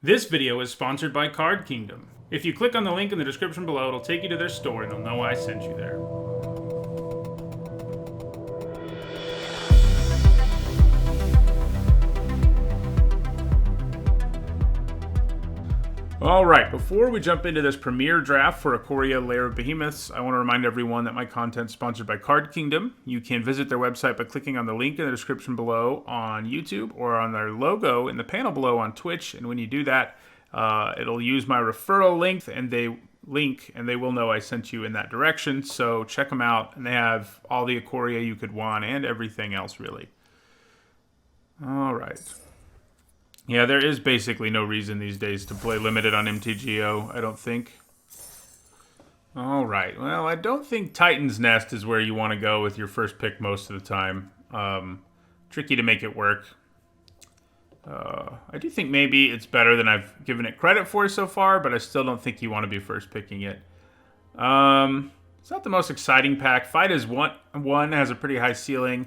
This video is sponsored by Card Kingdom. If you click on the link in the description below, it'll take you to their store and they'll know I sent you there. Alright, before we jump into this premiere draft for Ikoria, Lair of Behemoths, I want to remind everyone that my content is sponsored by Card Kingdom. You can visit their website by clicking on the link in the description below on YouTube or on their logo in the panel below on Twitch, and when you do that, it'll use my referral link and they will know I sent you in that direction, so check them out, and they have all the Ikoria you could want and everything else, really. Alright. Yeah, there is basically no reason these days to play limited on MTGO, I don't think. Alright, well, I don't think Titan's Nest is where you want to go with your first pick most of the time. Tricky to make it work. I do think maybe it's better than I've given it credit for so far, but I still don't think you want to be first picking it. It's not the most exciting pack. Fight is one has a pretty high ceiling,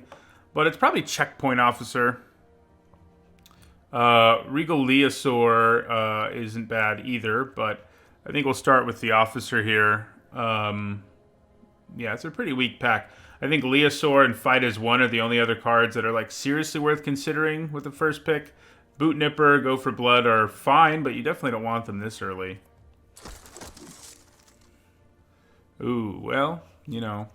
but it's probably Checkpoint Officer. Regal Leosaur isn't bad either, but I think we'll start with the Officer here. Yeah, it's a pretty weak pack. I think Leosaur and Fight is One are the only other cards that are like seriously worth considering with the first pick. Boot Nipper, Go for Blood are fine, but you definitely don't want them this early. Ooh, well, you know,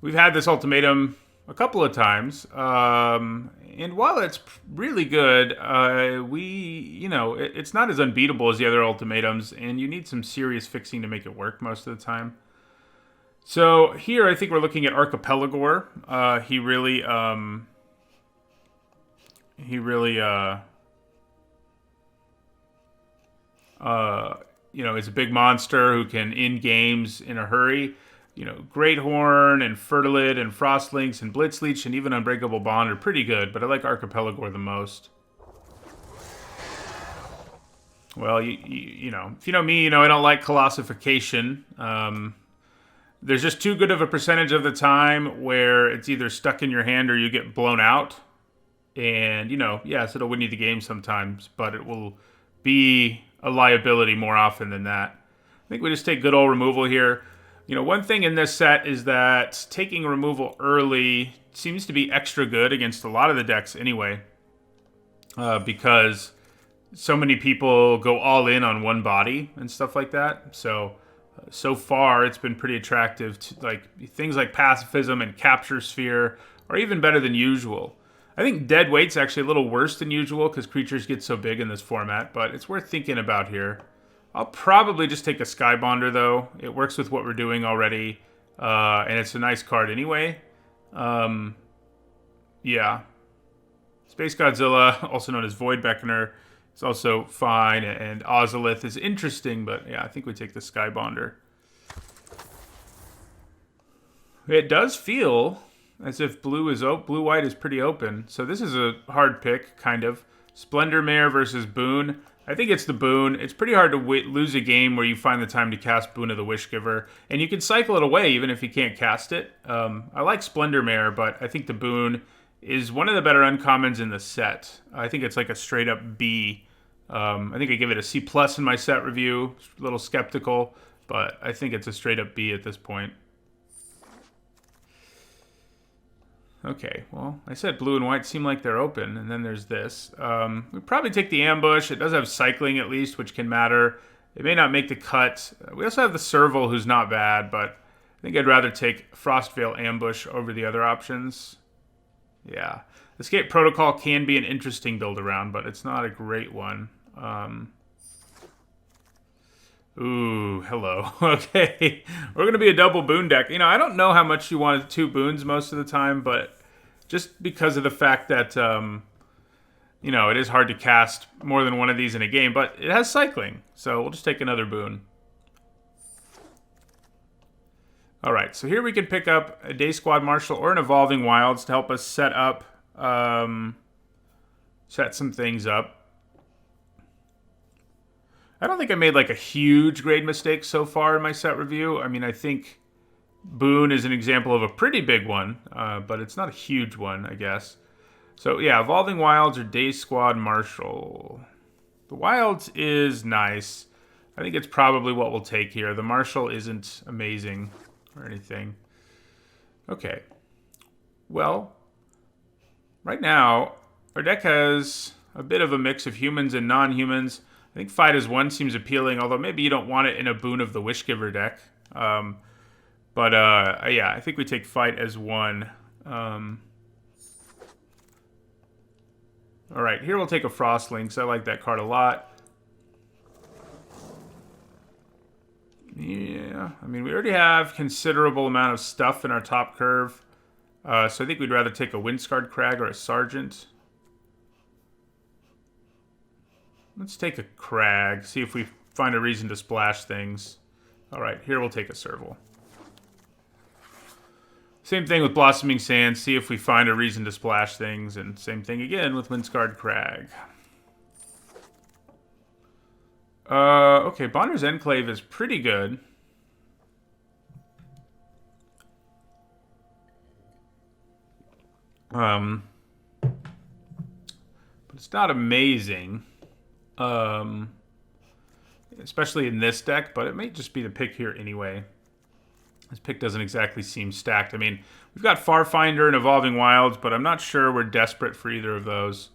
we've had this ultimatum a couple of times, and while it's really good, it's not as unbeatable as the other ultimatums, and you need some serious fixing to make it work most of the time. So here, I think we're looking at Archipelagor. He really is a big monster who can end games in a hurry. You know, Great Horn and Fertilid and Frostlinks and Blitzleech and even Unbreakable Bond are pretty good, but I like Archipelagor the most. Well, you know, if you know me, you know I don't like Colossification. There's just too good of a percentage of the time where it's either stuck in your hand or you get blown out. And, you know, yes, it'll win you the game sometimes, but it will be a liability more often than that. I think we just take good old removal here. You know, one thing in this set is that taking removal early seems to be extra good against a lot of the decks anyway, because so many people go all in on one body and stuff like that. So far, it's been pretty attractive to, like, things like Pacifism and Capture Sphere are even better than usual. I think Dead Weight's actually a little worse than usual because creatures get so big in this format, but it's worth thinking about here. I'll probably just take a Skybonder, though. It works with what we're doing already, and it's a nice card anyway. Yeah. Space Godzilla, also known as Void Beckoner, is also fine, and Ozolith is interesting, but yeah, I think we take the Skybonder. It does feel as if blue-white is pretty open, so this is a hard pick, kind of. Splendor Mare versus Boon. I think it's the Boon. It's pretty hard to lose a game where you find the time to cast Boon of the Wishgiver, and you can cycle it away even if you can't cast it. I like Splendor Mare, but I think the Boon is one of the better uncommons in the set. I think it's like a straight-up B. I think I give it a C+ in my set review. A little skeptical, but I think it's a straight-up B at this point. Okay, well, I said blue and white seem like they're open, and then there's this. We probably take the Ambush. It does have cycling at least, which can matter. It may not make the cut. We also have the Serval, who's not bad, but I think I'd rather take Frostveil Ambush over the other options. Yeah. Escape Protocol can be an interesting build-around, but it's not a great one. Ooh, hello. Okay, we're going to be a double Boon deck. You know, I don't know how much you wanted two Boons most of the time, but just because of the fact that, you know, it is hard to cast more than one of these in a game, but it has cycling, so we'll just take another Boon. All right, so here we can pick up a Day Squad Marshal or an Evolving Wilds to help us set some things up. I don't think I made like a huge grade mistake so far in my set review. I mean, I think Boon is an example of a pretty big one, but it's not a huge one, I guess. So yeah, Evolving Wilds or Day Squad Marshal. The Wilds is nice. I think it's probably what we'll take here. The Marshal isn't amazing or anything. Okay. Well, right now, our deck has a bit of a mix of humans and non-humans. I think Fight as One seems appealing, although maybe you don't want it in a Boon of the Wishgiver deck. Yeah, I think we take Fight as One. All right, here we'll take a Frostlings. I like that card a lot. Yeah, I mean, we already have considerable amount of stuff in our top curve. So I think we'd rather take a Windscarred Crag or a Sergeant. Let's take a Crag, see if we find a reason to splash things. All right, here we'll take a Serval. Same thing with Blossoming Sands, see if we find a reason to splash things, and same thing again with Windscarred Crag. Okay, Bonner's Enclave is pretty good. But it's not amazing. Especially in this deck, but it may just be the pick here anyway. This pick doesn't exactly seem stacked. I mean, we've got Farfinder and Evolving Wilds, but I'm not sure we're desperate for either of those.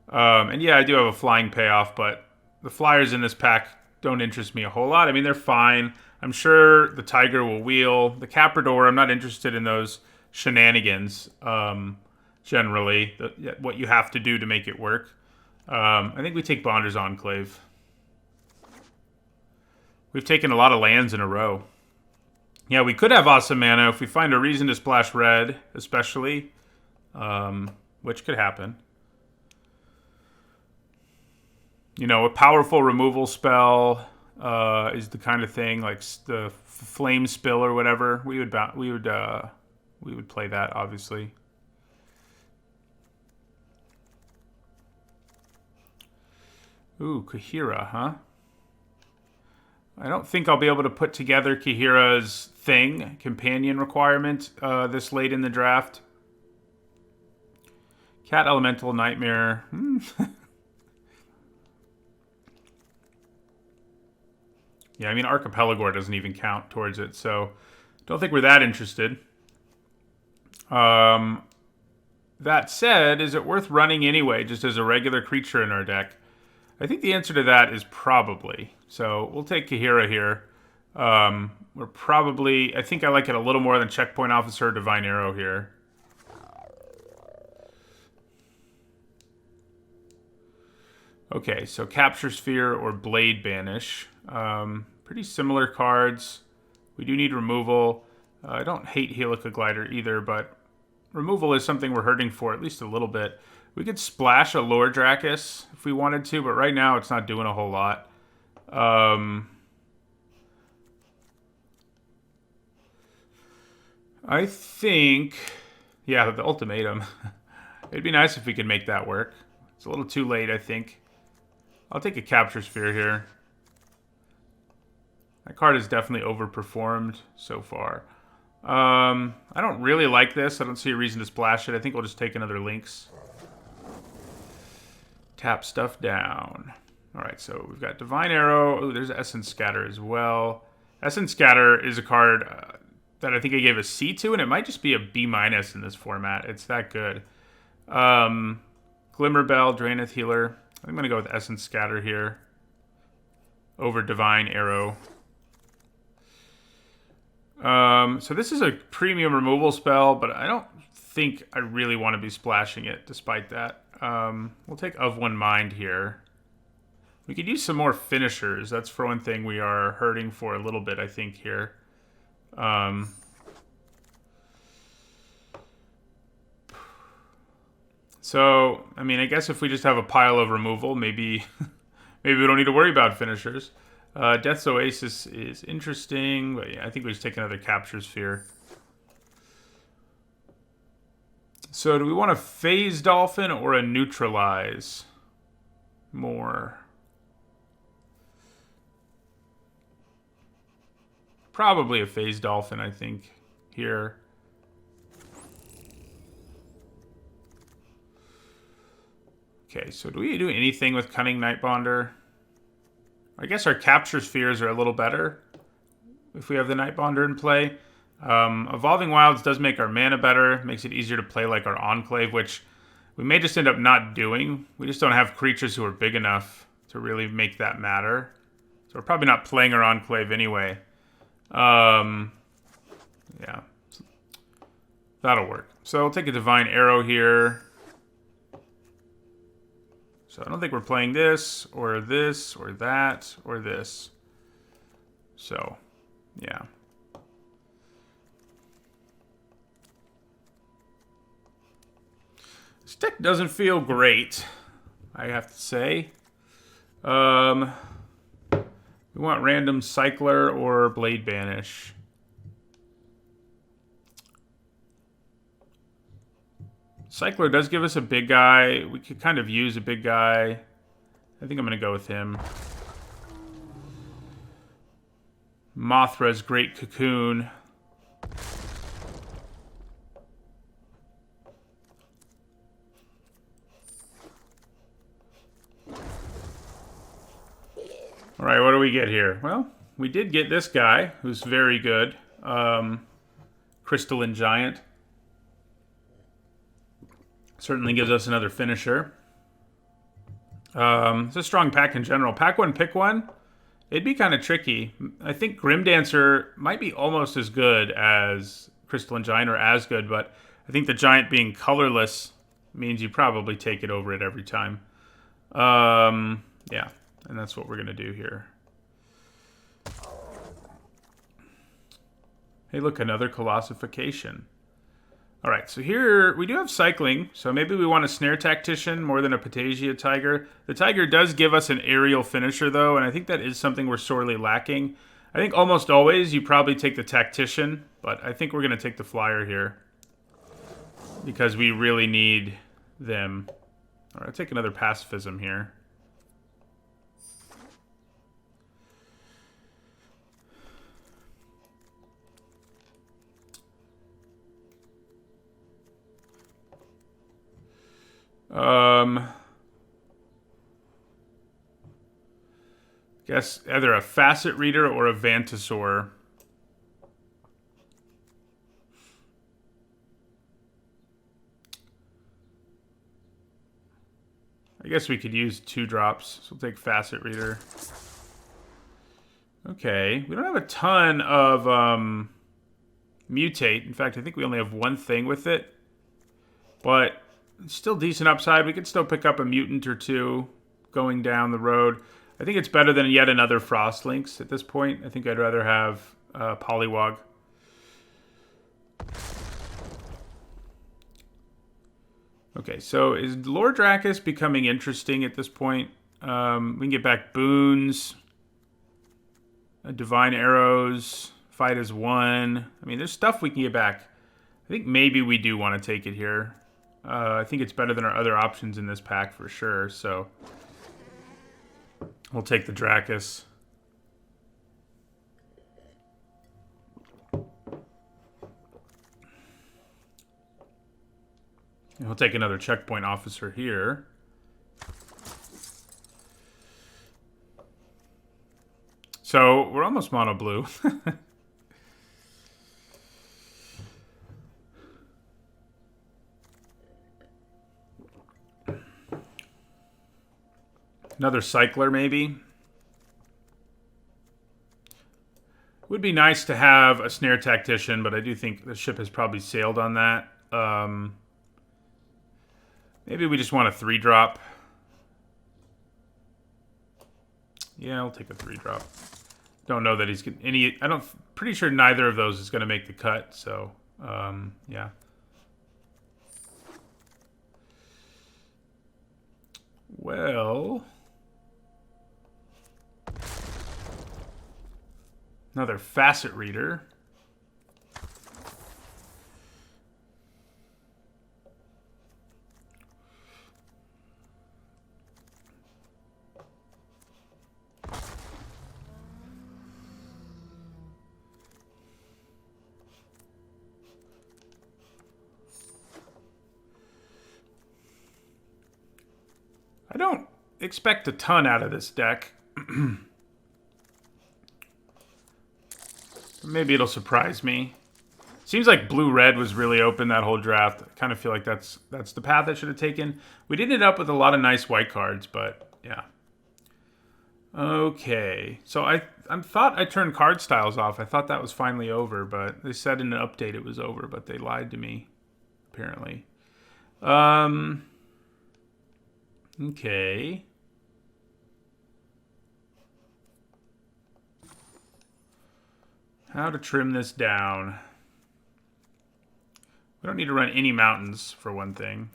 And yeah, I do have a Flying Payoff, but the Flyers in this pack don't interest me a whole lot. I mean, they're fine. I'm sure the Tiger will wheel. The Caprador, I'm not interested in those shenanigans, generally. What you have to do to make it work. I think we take Bonder's Enclave. We've taken a lot of lands in a row. Yeah, we could have Awesome Mana if we find a reason to splash red, especially, which could happen. You know, a powerful removal spell is the kind of thing, like the Flame Spill or whatever. We would play that, obviously. Ooh, Kahira, huh? I don't think I'll be able to put together Kahira's companion requirement, this late in the draft. Cat Elemental Nightmare. Yeah, I mean, Archipelagore doesn't even count towards it, so don't think we're that interested. That said, is it worth running anyway, just as a regular creature in our deck? I think the answer to that is probably. So we'll take Kahira here. We're probably... I think I like it a little more than Checkpoint Officer or Divine Arrow here. Okay, so Capture Sphere or Blade Banish. Pretty similar cards. We do need removal. I don't hate Helica Glider either, but removal is something we're hurting for at least a little bit. We could splash a Lore Dracus if we wanted to, but right now it's not doing a whole lot. I think... Yeah, the Ultimatum. It'd be nice if we could make that work. It's a little too late, I think. I'll take a Capture Sphere here. That card has definitely overperformed so far. I don't really like this. I don't see a reason to splash it. I think we'll just take another Lynx. Tap stuff down. Alright, so we've got Divine Arrow. Oh, there's Essence Scatter as well. Essence Scatter is a card that I think I gave a C to, and it might just be a B- in this format. It's that good. Glimmerbell, Draenith Healer. I'm going to go with Essence Scatter here over Divine Arrow. So this is a premium removal spell, but I don't think I really want to be splashing it despite that. We'll take Of One Mind here. We could use some more finishers. That's for one thing we are hurting for a little bit, I think, here. So, I mean, I guess if we just have a pile of removal, maybe we don't need to worry about finishers. Death's Oasis is interesting, but yeah, I think we just take another Capture Sphere. So do we want a Phase Dolphin or a Neutralize more? Probably a Phase Dolphin, I think, here. Okay, so do we do anything with Cunning Nightbonder? I guess our Capture Spheres are a little better if we have the Nightbonder in play. Evolving Wilds does make our mana better, makes it easier to play like our Enclave, which we may just end up not doing. We just don't have creatures who are big enough to really make that matter. So we're probably not playing our Enclave anyway. Yeah. That'll work. So I'll take a Divine Arrow here. So I don't think we're playing this, or this, or that, or this. So, yeah. This deck doesn't feel great, I have to say. We want random Cycler or Blade Banish. Cycler does give us a big guy. We could kind of use a big guy. I think I'm going to go with him. Mothra's Great Cocoon. All right, what do we get here? Well, we did get this guy, who's very good. Crystalline Giant. Certainly gives us another finisher. It's a strong pack in general. Pack one, pick one. It'd be kind of tricky. I think Grim Dancer might be almost as good as Crystalline Giant, or as good, but I think the Giant being colorless means you probably take it over it every time. Yeah, and that's what we're going to do here. Hey, look, another Colossification. All right, so here we do have cycling, so maybe we want a Snare Tactician more than a Patagia Tiger. The Tiger does give us an aerial finisher, though, and I think that is something we're sorely lacking. I think almost always you probably take the Tactician, but I think we're going to take the Flyer here because we really need them. All right, I'll take another Pacifism here. Guess either a Facet Reader or a Vantasaur. I guess we could use 2 drops, so we'll take Facet Reader. Okay, we don't have a ton of Mutate. In fact, I think we only have one thing with it. But it's still decent upside. We could still pick up a Mutant or 2 going down the road. I think it's better than yet another Frostlinks at this point. I think I'd rather have Poliwag. Okay, so is Lord Dracus becoming interesting at this point? We can get back Boons, Divine Arrows, Fight as 1. I mean, there's stuff we can get back. I think maybe we do want to take it here. I think it's better than our other options in this pack for sure, so we'll take the Dracus. And we'll take another Checkpoint Officer here. So we're almost mono blue. Another Cycler, maybe. Would be nice to have a Snare Tactician, but I do think the ship has probably sailed on that. Maybe we just want a 3-drop. Yeah, I'll take a 3-drop. Don't know that he's gonna, any. Pretty sure neither of those is going to make the cut. So, yeah. Well, another Facet Reader. I don't expect a ton out of this deck. Maybe it'll surprise me. Seems like blue-red was really open that whole draft. I kind of feel like that's the path I should have taken. We did end up with a lot of nice white cards, but yeah. Okay, so I thought I turned card styles off. I thought that was finally over, but they said in an update it was over, but they lied to me, apparently. Okay. How to trim this down. We don't need to run any mountains, for one thing.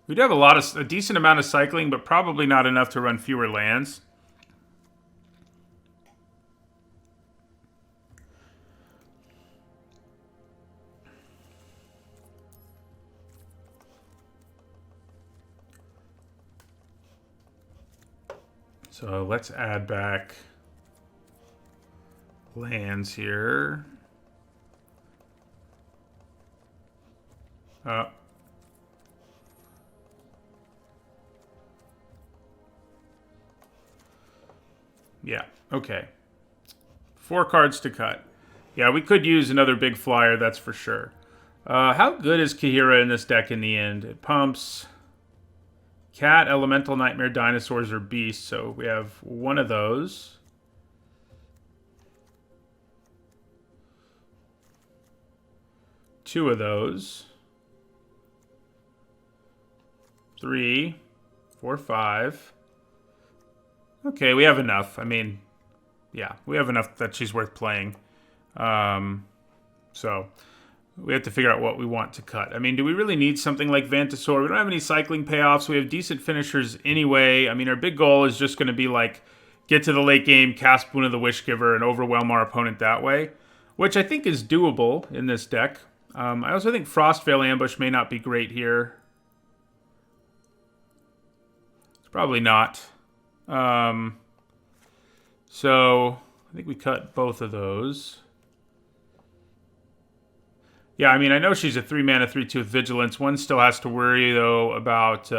We do have a decent amount of cycling, but probably not enough to run fewer lands. So let's add back lands here. Yeah, okay. 4 cards to cut. Yeah, we could use another big flyer, that's for sure. How good is Kahira in this deck in the end? It pumps Cat, Elemental, Nightmare, Dinosaurs, or Beast. So we have one of those. Two of those. 3, 4, 5. Okay, we have enough. I mean, yeah, we have enough that she's worth playing. So we have to figure out what we want to cut. I mean, do we really need something like Vantasaur? We don't have any cycling payoffs. We have decent finishers anyway. I mean, our big goal is just going to be like get to the late game, cast Boon of the Wishgiver, and overwhelm our opponent that way, which I think is doable in this deck. I also think Frostveil Ambush may not be great here. It's probably not. So I think we cut both of those. Yeah, I mean, I know she's a 3-mana 3/2 with Vigilance. One still has to worry, though, about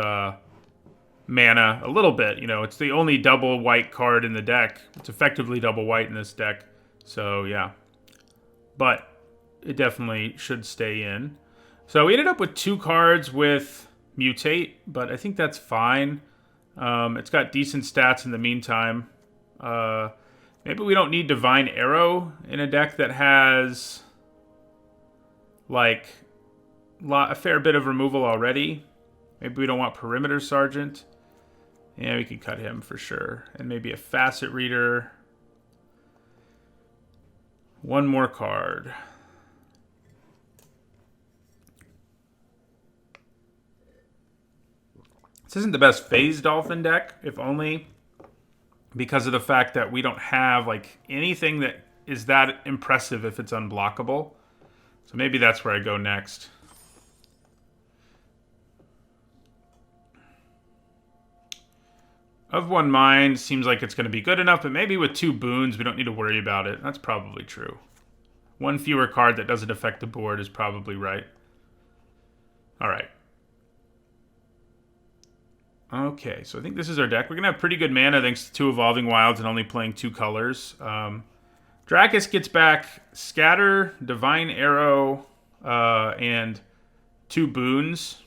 mana a little bit. You know, it's the only double white card in the deck. It's effectively double white in this deck. So, yeah. But it definitely should stay in. So we ended up with 2 cards with Mutate, but I think that's fine. It's got decent stats in the meantime. Maybe we don't need Divine Arrow in a deck that has like a fair bit of removal already. Maybe we don't want Perimeter Sergeant. Yeah, we can cut him for sure. And maybe a Facet Reader. One more card. This isn't the best Phase Dolphin deck, if only because of the fact that we don't have like anything that is that impressive if it's unblockable. So maybe that's where I go next. Of One Mind seems like it's going to be good enough, but maybe with 2 boons we don't need to worry about it. That's probably true. 1 fewer card that doesn't affect the board is probably right. Alright. Okay, so I think this is our deck. We're going to have pretty good mana thanks to 2 Evolving Wilds and only playing 2 colors. Dracus gets back Scatter, Divine Arrow, and 2 boons.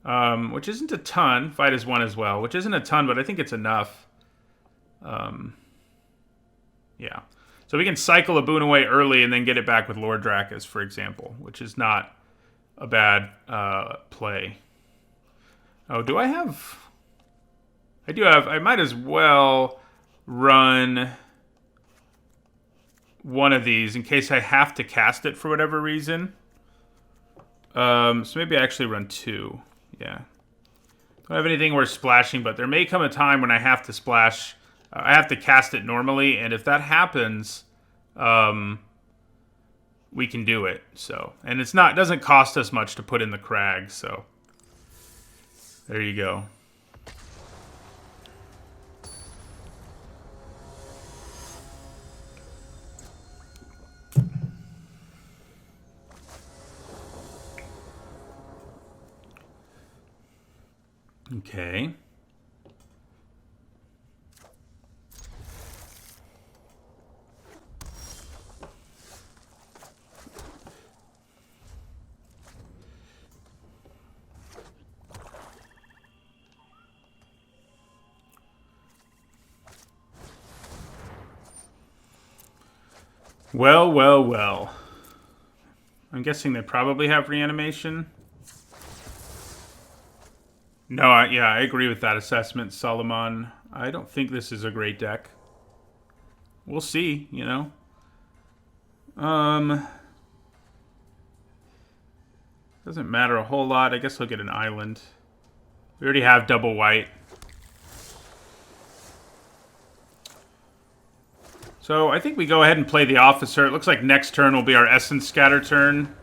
Which isn't a ton. Fight is 1 as well, which isn't a ton, but I think it's enough. Yeah. So we can cycle a boon away early and then get it back with Lord Dracus, for example, which is not a bad play. Oh, do I have... I do have... I might as well run one of these in case I have to cast it for whatever reason. So maybe I actually run 2. Yeah. Don't have anything worth splashing, but there may come a time when I have to splash. I have to cast it normally, and if that happens, we can do it. So, and it doesn't cost us much to put in the Crag, so there you go. Okay. Well, well, well. I'm guessing they probably have reanimation. No, yeah, I agree with that assessment, Solomon. I don't think this is a great deck. We'll see, you know. Doesn't matter a whole lot. I guess he'll get an island. We already have double white. So I think we go ahead and play the officer. It looks like next turn will be our Essence Scatter turn.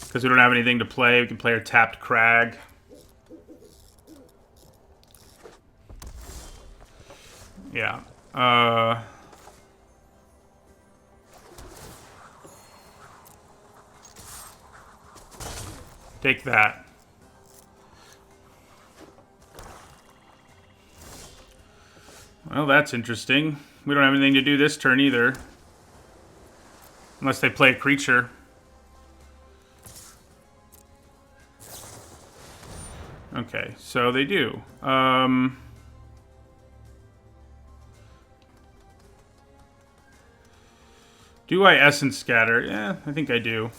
Because we don't have anything to play. We can play our tapped Crag. Yeah. Take that. Well, that's interesting. We don't have anything to do this turn either. Unless they play a creature. Okay, so they do. Do I Essence Scatter? Yeah, I think I do.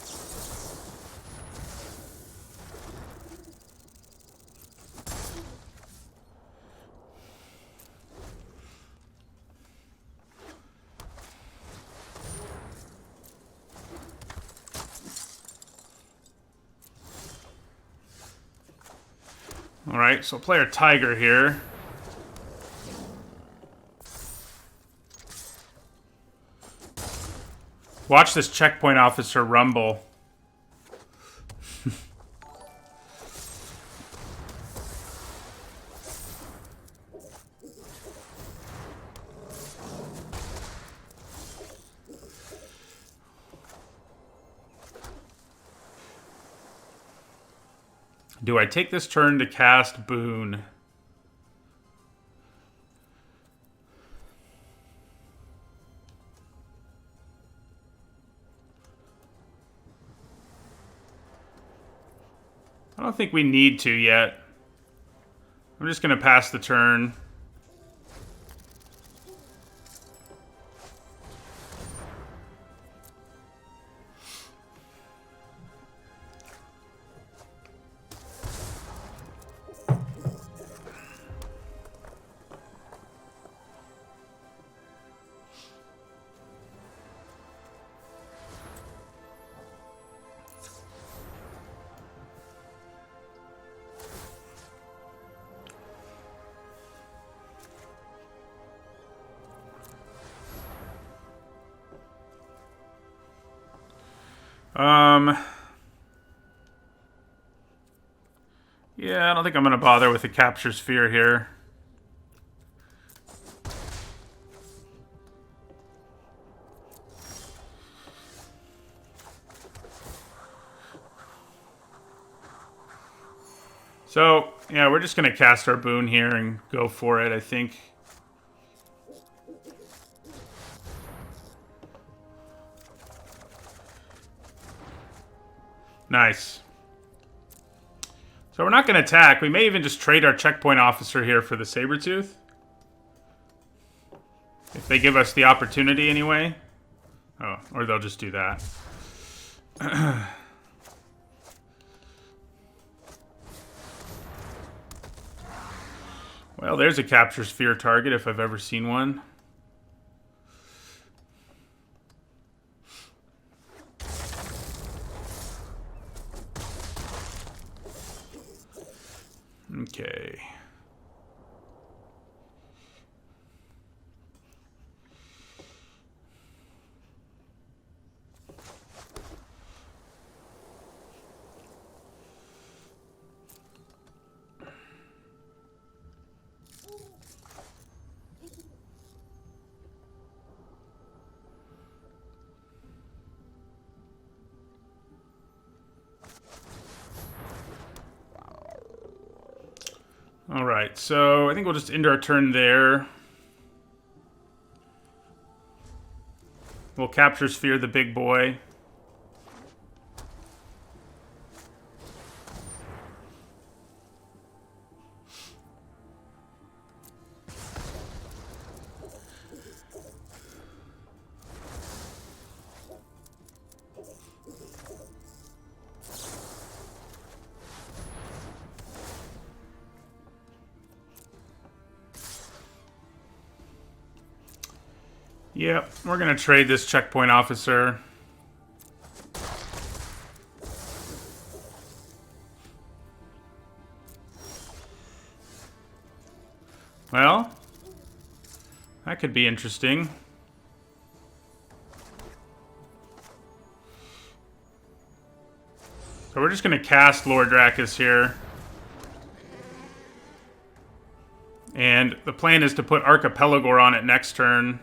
Alright, so play our Tiger here. Watch this checkpoint officer rumble. Do I take this turn to cast Boon? I don't think we need to yet. I'm just going to pass the turn. Yeah, I don't think I'm going to bother with the Capture Sphere here. So, yeah, we're just going to cast our Boon here and go for it, I think. Nice. So we're not going to attack. We may even just trade our checkpoint officer here for the Sabretooth. If they give us the opportunity anyway. Oh, or they'll just do that. Well, there's a Capture Sphere target if I've ever seen one. Okay. Alright, so I think we'll just end our turn there. We'll capture Sphere the big boy. Yep, we're going to trade this checkpoint officer. Well, that could be interesting. So we're just going to cast Lord Drakis here. And the plan is to put Archipelagor on it next turn.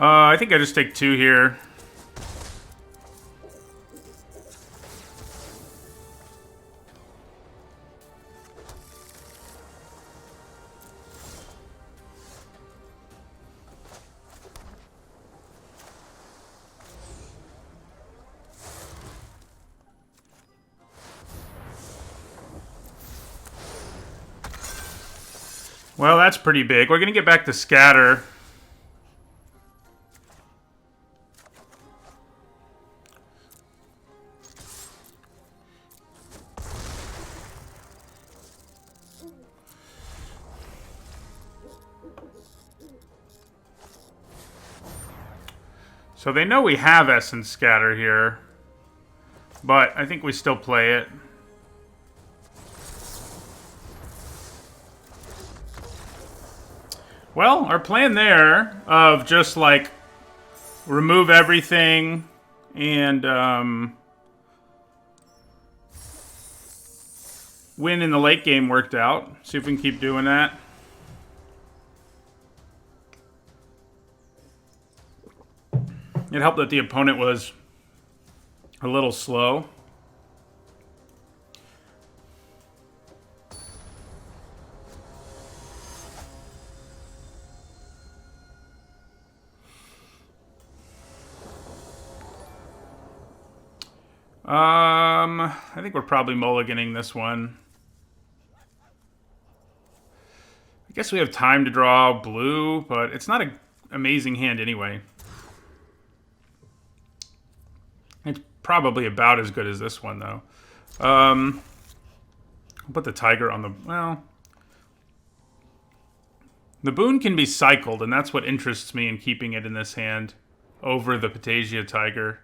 I think I just take 2 here. Well, that's pretty big. We're going to get back to Scatter. So they know we have Essence Scatter here, but I think we still play it. Well, our plan there of just like remove everything and win in the late game worked out. See if we can keep doing that. It helped that the opponent was a little slow. I think we're probably mulliganing this one. I guess we have time to draw blue, but it's not an amazing hand anyway. It's probably about as good as this one, though. I'll put the tiger on the... Well... The boon can be cycled, and that's what interests me in keeping it in this hand over the Patagia tiger.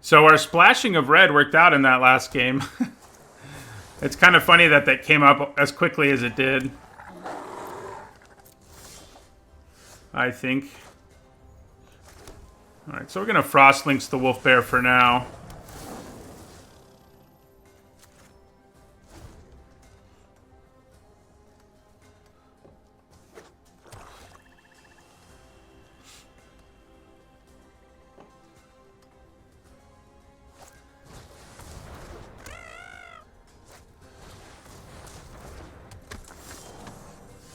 So our splashing of red worked out in that last game. It's kind of funny that that came up as quickly as it did. I think. Alright, so we're going to Frostlinks the Wolf Bear for now.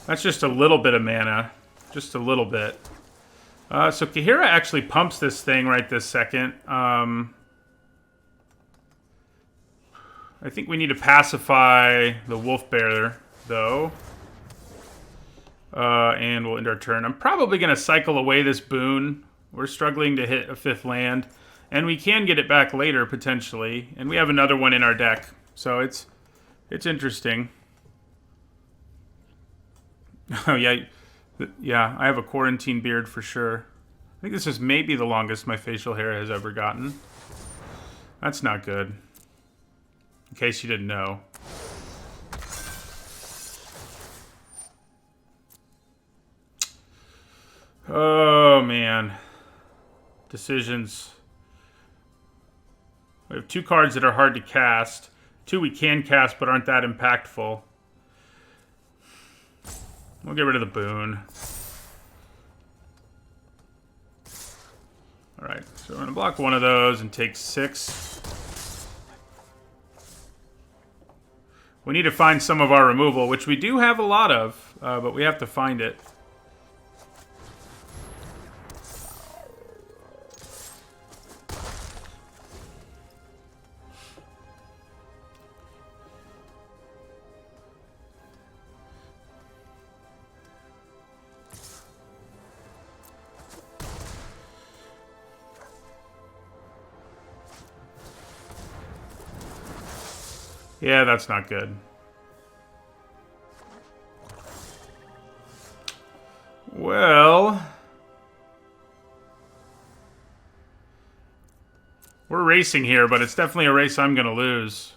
That's just a little bit of mana. Just a little bit. So Kahira actually pumps this thing right this second. I think we need to pacify the Wolf Bear, though. And we'll end our turn. I'm probably going to cycle away this boon. We're struggling to hit a 5th land. And we can get it back later, potentially. And we have another one in our deck. So it's interesting. Oh, yeah. Yeah, I have a quarantine beard for sure. I think this is maybe the longest my facial hair has ever gotten. That's not good. In case you didn't know. Oh, man. Decisions. We have 2 cards that are hard to cast. 2 we can cast but aren't that impactful. We'll get rid of the boon. Alright, so we're going to block one of those and take 6. We need to find some of our removal, which we do have a lot of, but we have to find it. Yeah, that's not good. Well, we're racing here, but it's definitely a race I'm going to lose.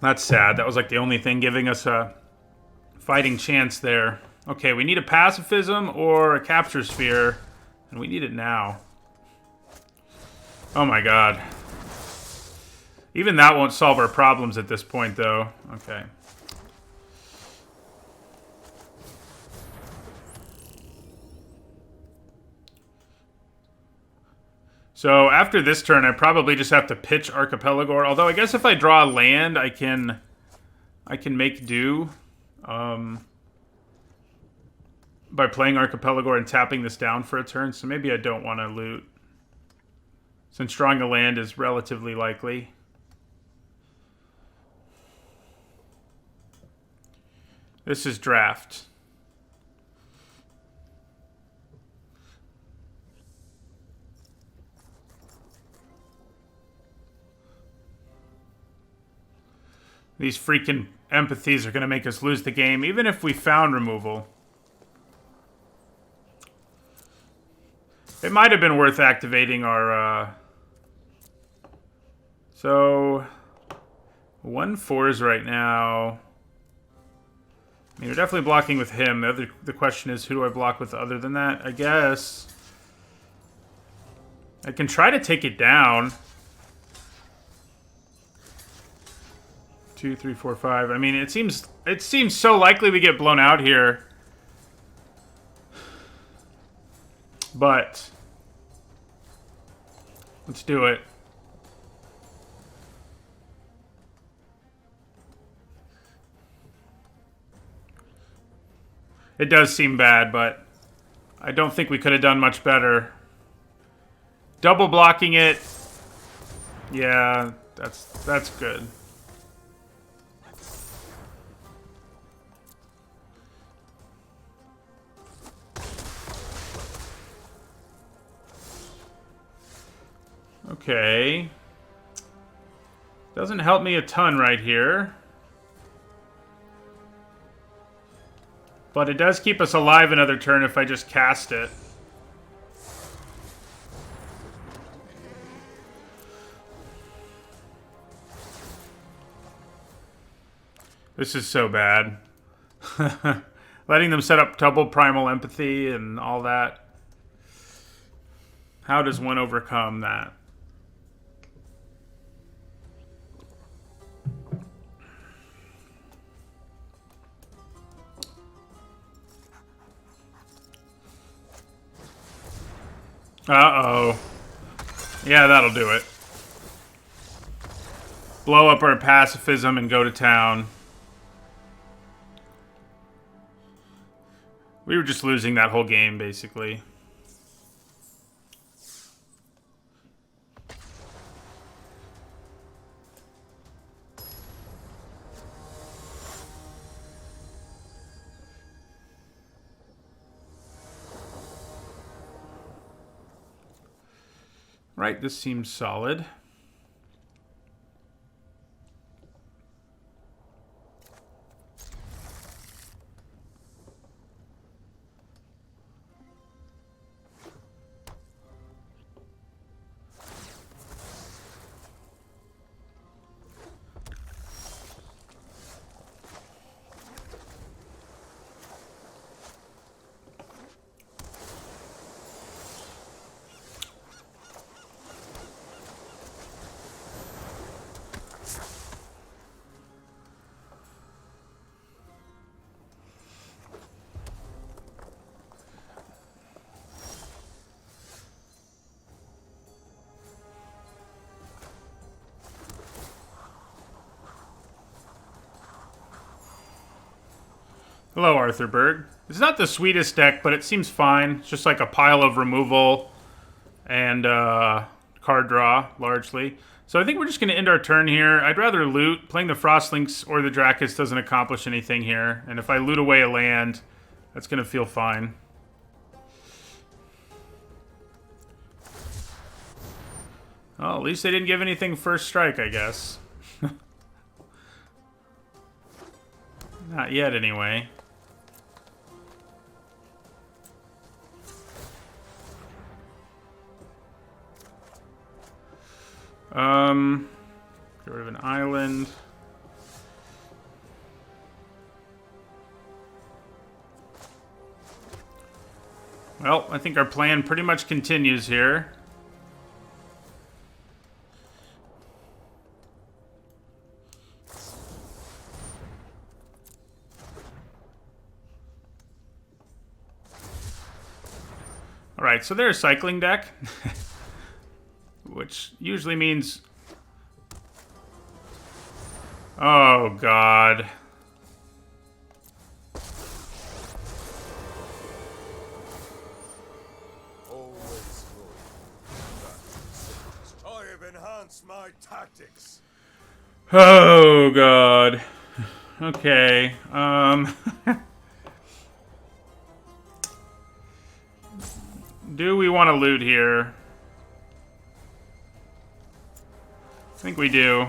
That's sad. That was like the only thing giving us a fighting chance there. Okay, we need a pacifism or a capture sphere, and we need it now. Oh my god. Even that won't solve our problems at this point, though. Okay. So after this turn, I probably just have to pitch Archipelagor. Although I guess if I draw land, I can make do by playing Archipelagor and tapping this down for a turn. So maybe I don't want to loot, since drawing a land is relatively likely. This is draft. These freaking empathies are going to make us lose the game, even if we found removal. It might have been worth activating our... So, 1/4s right now. I mean, we're definitely blocking with him. The question is, who do I block with other than that? I guess I can try to take it down. 2, 3, 4, 5. I mean, it seems so likely we get blown out here. But let's do it. It does seem bad, but I don't think we could have done much better. Double blocking it. Yeah, that's good. Okay. Doesn't help me a ton right here. But it does keep us alive another turn if I just cast it. This is so bad. Letting them set up double primal empathy and all that. How does one overcome that? Uh-oh. Yeah, that'll do it. Blow up our pacifism and go to town. We were just losing that whole game, basically. Right, this seems solid. Hello, Arthur Berg. It's not the sweetest deck, but it seems fine. It's just like a pile of removal and card draw, largely. So I think we're just going to end our turn here. I'd rather loot. Playing the Frostlinks or the Dracus doesn't accomplish anything here. And if I loot away a land, that's going to feel fine. Well, at least they didn't give anything first strike, I guess. Not yet, anyway. Get rid of an island. Well, I think our plan pretty much continues here. Alright, so they're a cycling deck. Which usually means... Oh, God. Always good. I have enhanced my tactics. Oh, God. Okay. Do we want to loot here? I think we do.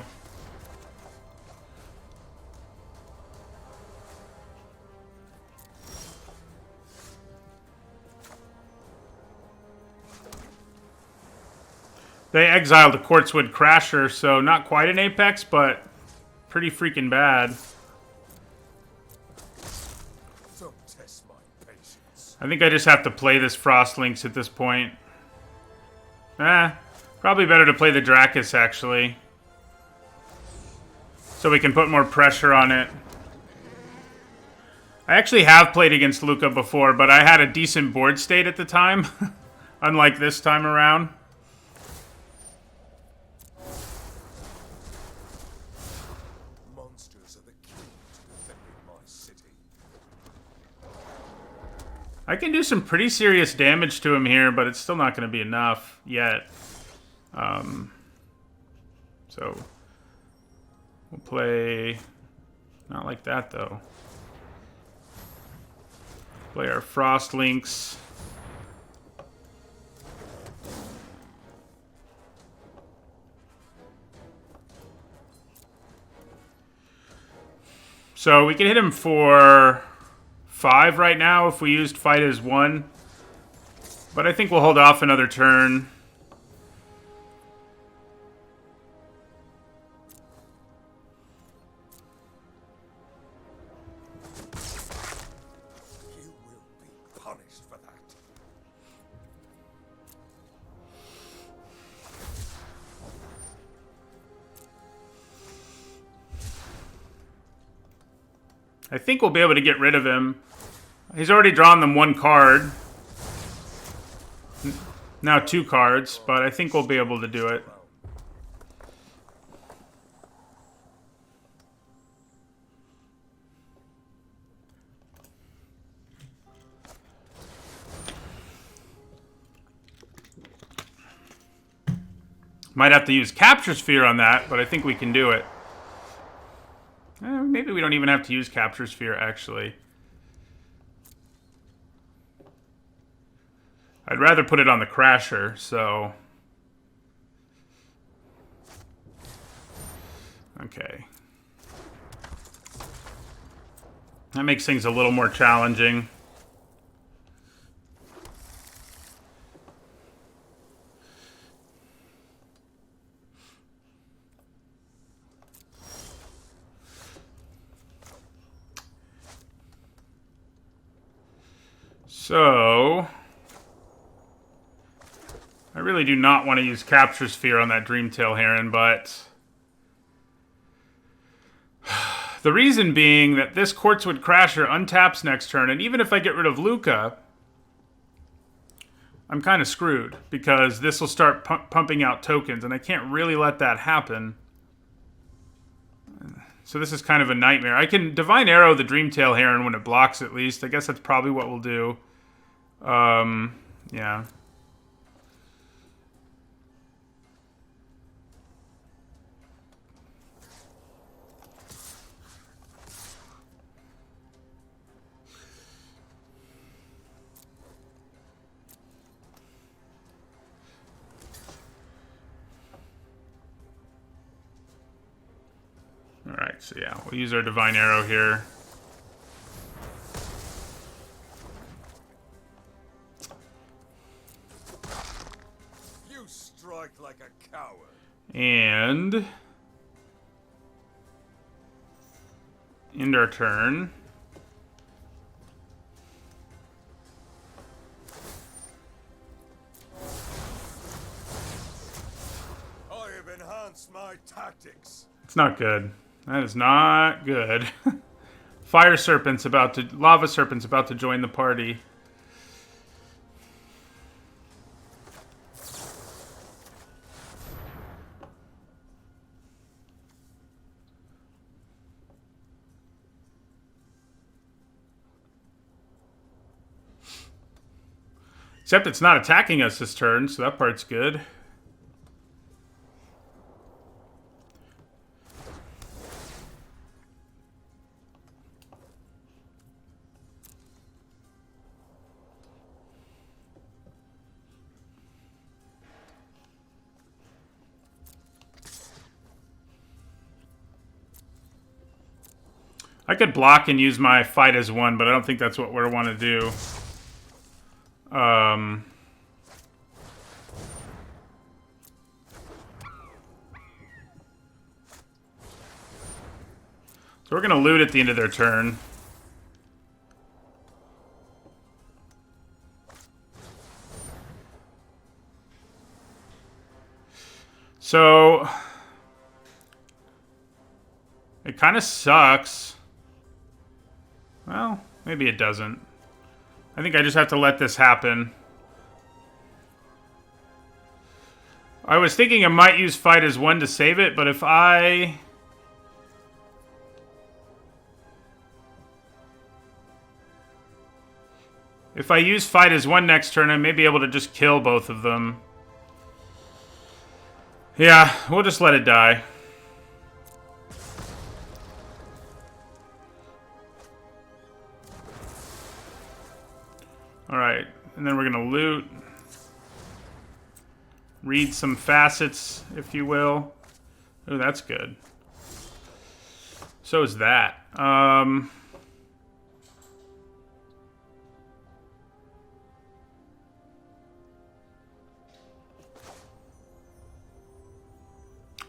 They exiled a Quartzwood Crasher, so not quite an Apex, but pretty freaking bad. Don't test my patience. I think I just have to play this Frostlinks at this point. Probably better to play the Dracus, actually. So we can put more pressure on it. I actually have played against Luca before, but I had a decent board state at the time. Unlike this time around. Monsters are the key to defending my city. I can do some pretty serious damage to him here, but it's still not going to be enough yet. So we'll play... Not like that, though. Play our Frostlinks. So we can hit him for 5 right now if we used fight as 1. But I think we'll hold off another turn. You will be punished for that. I think we'll be able to get rid of him. He's already drawn them 1 card. Now 2 cards, but I think we'll be able to do it. Might have to use Capture Sphere on that, but I think we can do it. Maybe we don't even have to use Capture Sphere, actually. I'd rather put it on the Crasher, so... Okay. That makes things a little more challenging. So, I really do not want to use Capture Sphere on that Dreamtail Heron, but the reason being that this Quartzwood Crasher untaps next turn, and even if I get rid of Luca, I'm kind of screwed, because this will start pumping out tokens, and I can't really let that happen. So this is kind of a nightmare. I can Divine Arrow the Dreamtail Heron when it blocks at least. I guess that's probably what we'll do. Yeah. Alright, so yeah, we'll use our Divine Arrow here. You strike like a coward. And end our turn. I have enhanced my tactics. It's not good. That is not good. Lava Serpent's about to join the party. Except it's not attacking us this turn, so that part's good. I could block and use my fight as one, but I don't think that's what we want to do. So we're going to loot at the end of their turn. So it kind of sucks. Well, maybe it doesn't. I think I just have to let this happen. I was thinking I might use fight as one to save it, but if I use fight as one next turn, I may be able to just kill both of them. Yeah, we'll just let it die. Alright, and then we're going to loot. Read some facets, if you will. Oh, that's good. So is that.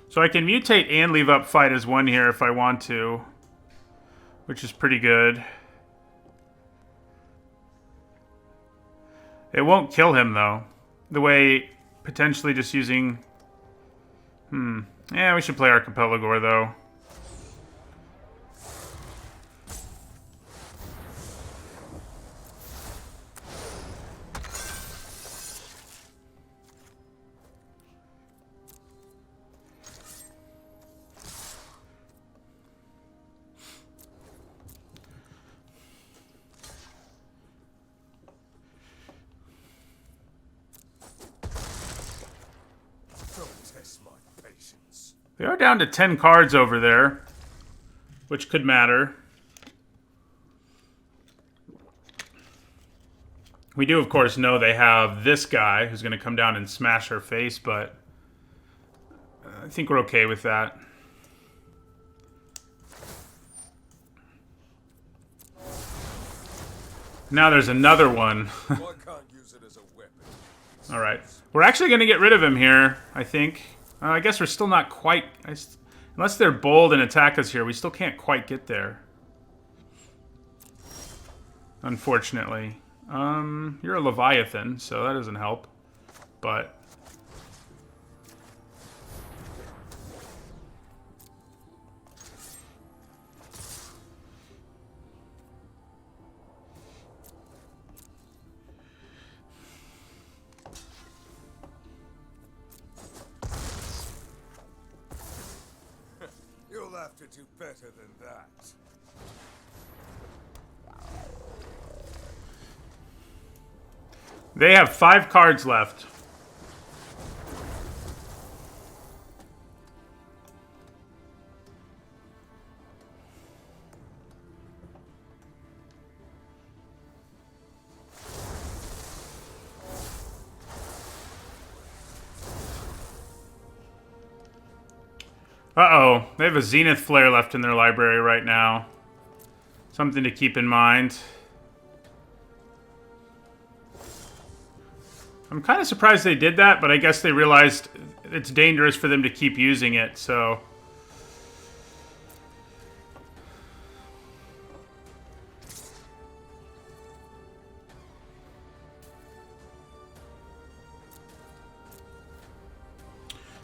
So I can mutate and leave up fight as one here if I want to, which is pretty good. It won't kill him, though. The way potentially just using... Yeah, we should play Archipelagore, though. They are down to 10 cards over there, which could matter. We do, of course, know they have this guy who's going to come down and smash our face, but I think we're okay with that. Now there's another one. I can't use it as a weapon. All right. We're actually going to get rid of him here, I think. I guess we're still not quite... unless they're bold and attack us here, we still can't quite get there. Unfortunately. You're a Leviathan, so that doesn't help. But... You'll have to do better than that. They have 5 cards left. Uh-oh. They have a Zenith Flare left in their library right now. Something to keep in mind. I'm kind of surprised they did that, but I guess they realized it's dangerous for them to keep using it, so...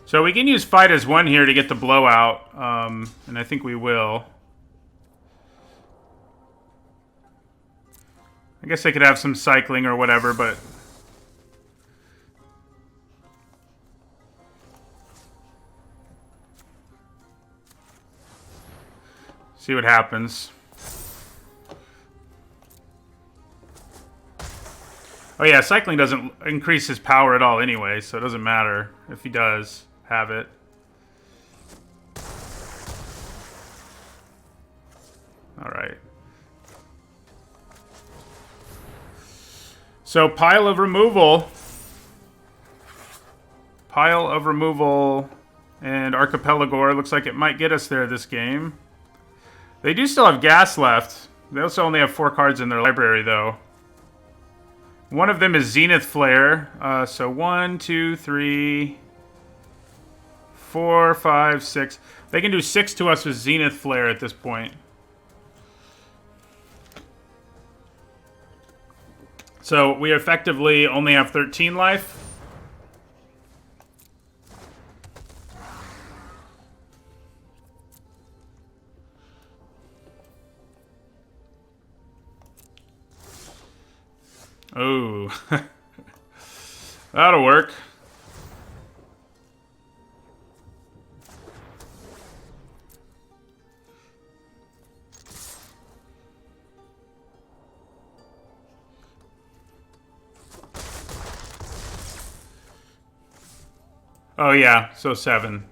So we can use Fight as 1 here to get the blowout, and I think we will. I guess they could have some cycling or whatever, but... see what happens. Oh yeah, cycling doesn't increase his power at all anyway, so it doesn't matter if he does have it. Alright. So, pile of removal. Pile of removal and Archipelagore. Looks like it might get us there this game. They do still have gas left. They also only have 4 cards in their library, though. One of them is Zenith Flare. So 1, 2, 3, 4, 5, 6. They can do 6 to us with Zenith Flare at this point. So we effectively only have 13 life. Oh. That'll work. Oh yeah, so 7.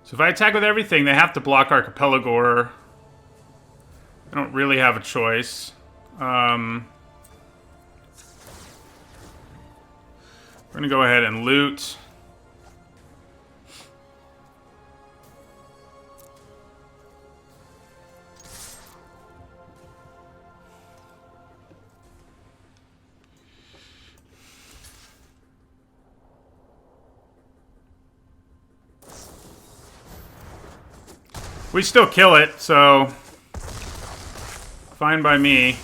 So if I attack with everything, they have to block Archipelagore. I don't really have a choice. We're gonna go ahead and loot. We still kill it, so fine by me.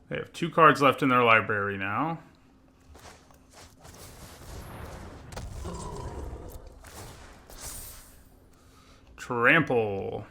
They have 2 cards left in their library now. Trample.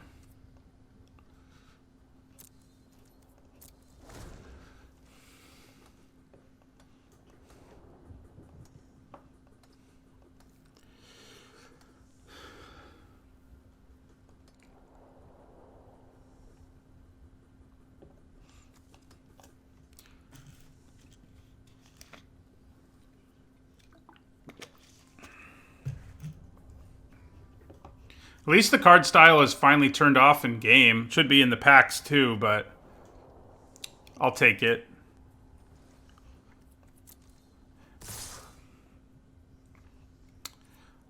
At least the card style is finally turned off in game. Should be in the packs too, but I'll take it.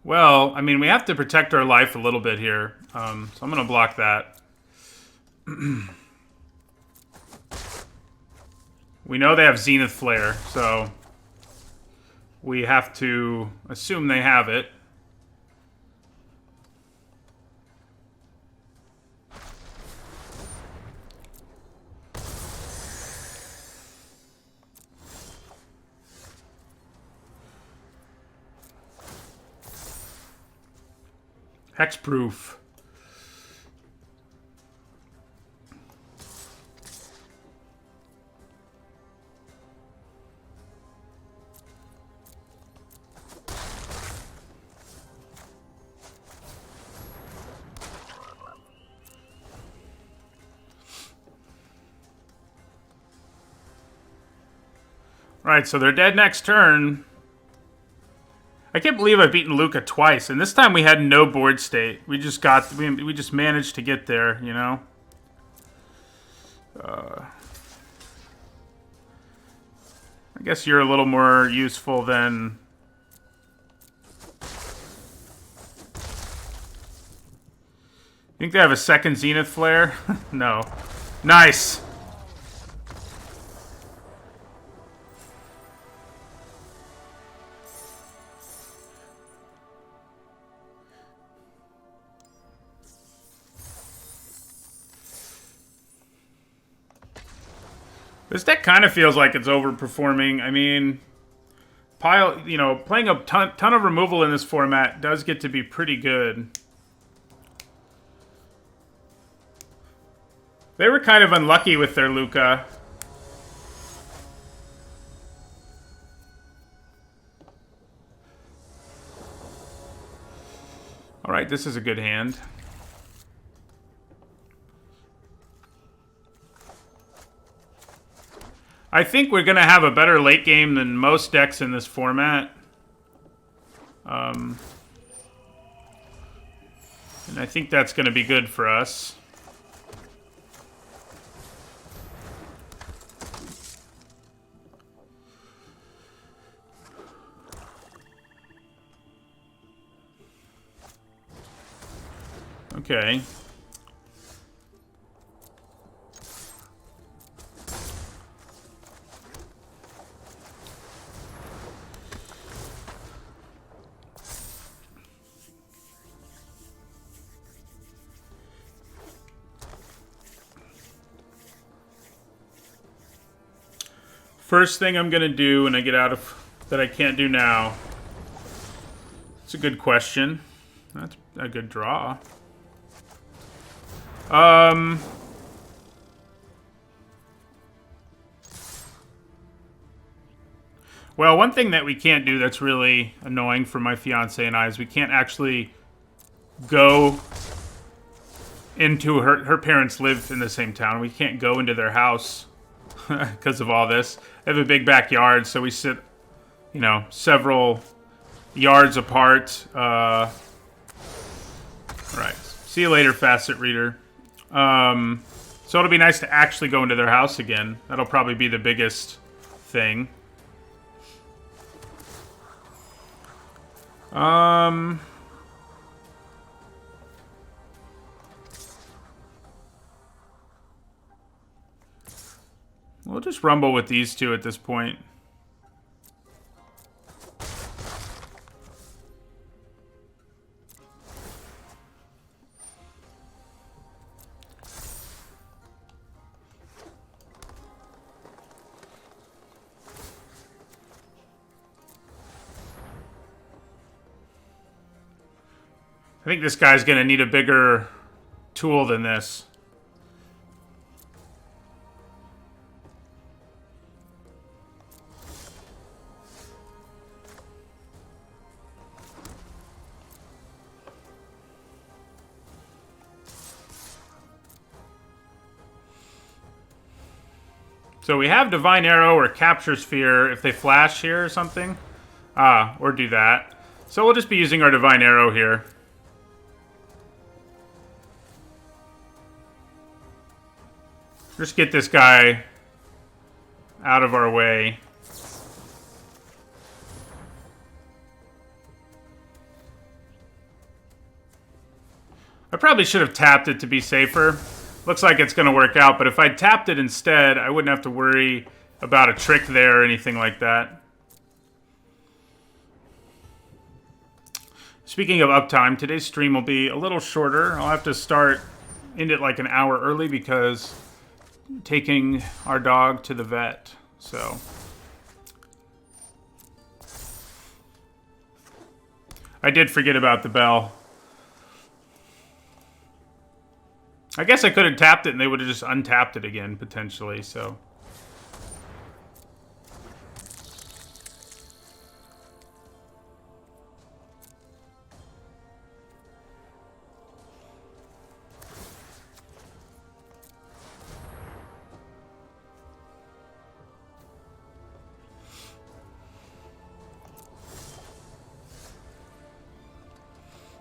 Well, I mean, we have to protect our life a little bit here, so I'm going to block that. We know they have Zenith Flare, so we have to assume they have it. Hexproof. Right, so they're dead next turn. I can't believe I've beaten Luca twice, and this time we had no board state. We just managed to get there, you know? I guess you're a little more useful than... You think they have a second Zenith Flare? No. Nice! This deck kind of feels like it's overperforming. I mean, playing a ton of removal in this format does get to be pretty good. They were kind of unlucky with their Luca. Alright, this is a good hand. I think we're going to have a better late game than most decks in this format. And I think that's going to be good for us. Okay. First thing I'm going to do when I get out of... that I can't do now. It's a good question. That's a good draw. Well, one thing that we can't do that's really annoying for my fiance and I is we can't actually go into her parents live in the same town. We can't go into their house because of all this. They have a big backyard, so we sit, you know, several yards apart. All right. See you later, Facet Reader. So it'll be nice to actually go into their house again. That'll probably be the biggest thing. We'll just rumble with these two at this point. I think this guy's going to need a bigger tool than this. So we have Divine Arrow or Capture Sphere if they flash here or something. Or do that. So we'll just be using our Divine Arrow here. Just get this guy out of our way. I probably should have tapped it to be safer. Looks like it's going to work out, but if I tapped it instead, I wouldn't have to worry about a trick there or anything like that. Speaking of uptime, today's stream will be a little shorter. I'll have to end it like an hour early because taking our dog to the vet. So I did forget about the bell. I guess I could have tapped it and they would have just untapped it again, potentially, so.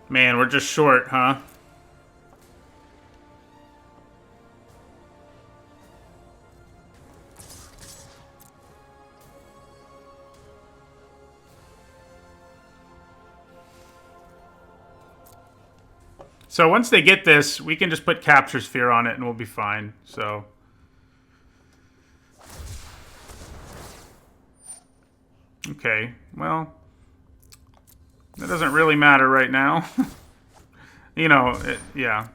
Man, we're just short, huh? So once they get this, we can just put Capture Sphere on it and we'll be fine. So. Okay, well. That doesn't really matter right now. You know, yeah.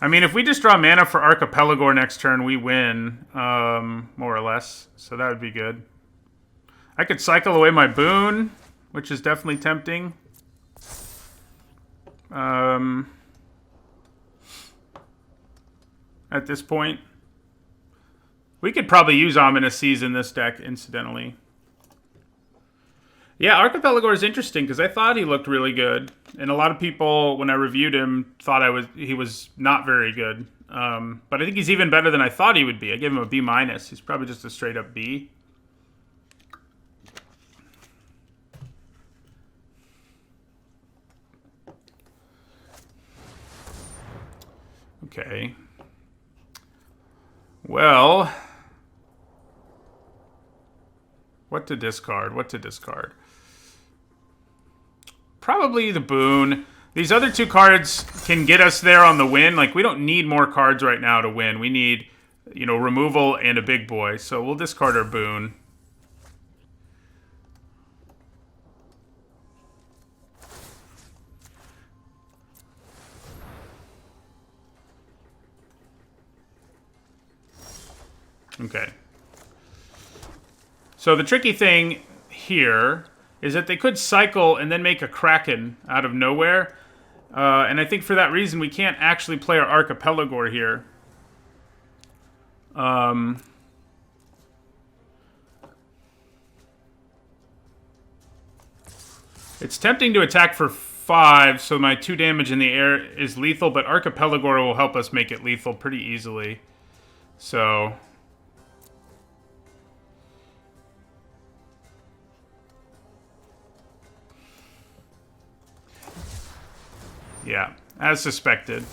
I mean, if we just draw mana for Archipelagore next turn, we win, more or less. So that would be good. I could cycle away my boon, which is definitely tempting. At this point. We could probably use Ominous Seas in this deck, incidentally. Yeah, Archipelagore is interesting because I thought he looked really good. And a lot of people, when I reviewed him, thought he was not very good. But I think he's even better than I thought he would be. I gave him a B-. He's probably just a straight up B. Okay. Well, what to discard? Probably the boon. These other two cards can get us there on the win. Like, we don't need more cards right now to win. We need, removal and a big boy. So we'll discard our boon. Okay. So the tricky thing here is that they could cycle and then make a Kraken out of nowhere. And I think for that reason, we can't actually play our Archipelagore here. It's tempting to attack for 5, so my 2 damage in the air is lethal, but Archipelagore will help us make it lethal pretty easily. So... yeah, as suspected.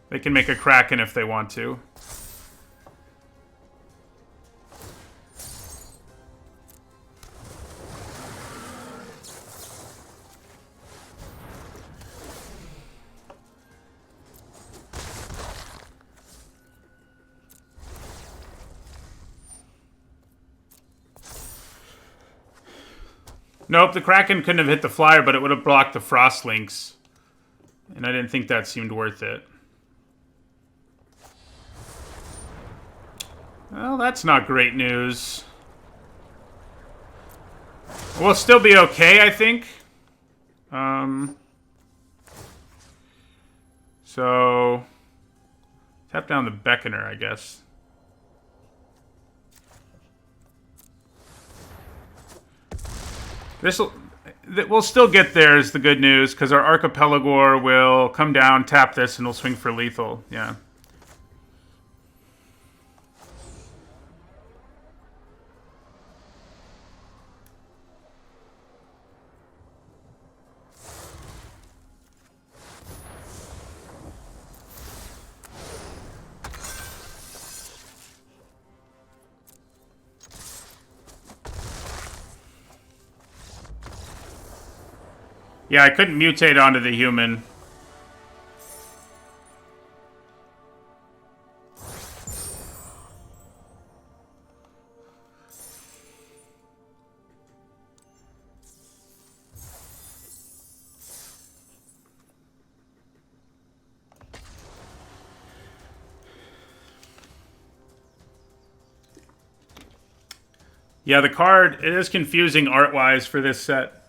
They can make a Kraken if they want to. Nope, the Kraken couldn't have hit the flyer, but it would have blocked the Frost Links. And I didn't think that seemed worth it. Well, that's not great news. We'll still be okay, I think. So... tap down the Beckoner, I guess. We'll still get there is the good news, because our Archipelagore will come down, tap this, and it'll swing for lethal. Yeah. Yeah, I couldn't mutate onto the human. Yeah, the card, it is confusing art-wise for this set.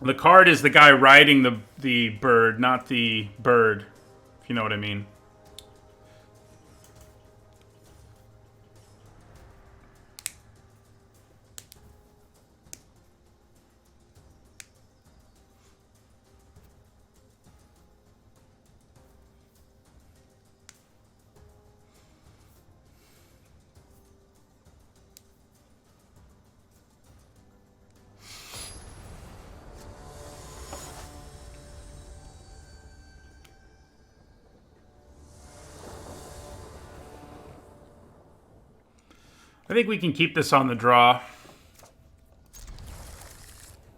The card is the guy riding the bird, not the bird, if you know what I mean. I think we can keep this on the draw.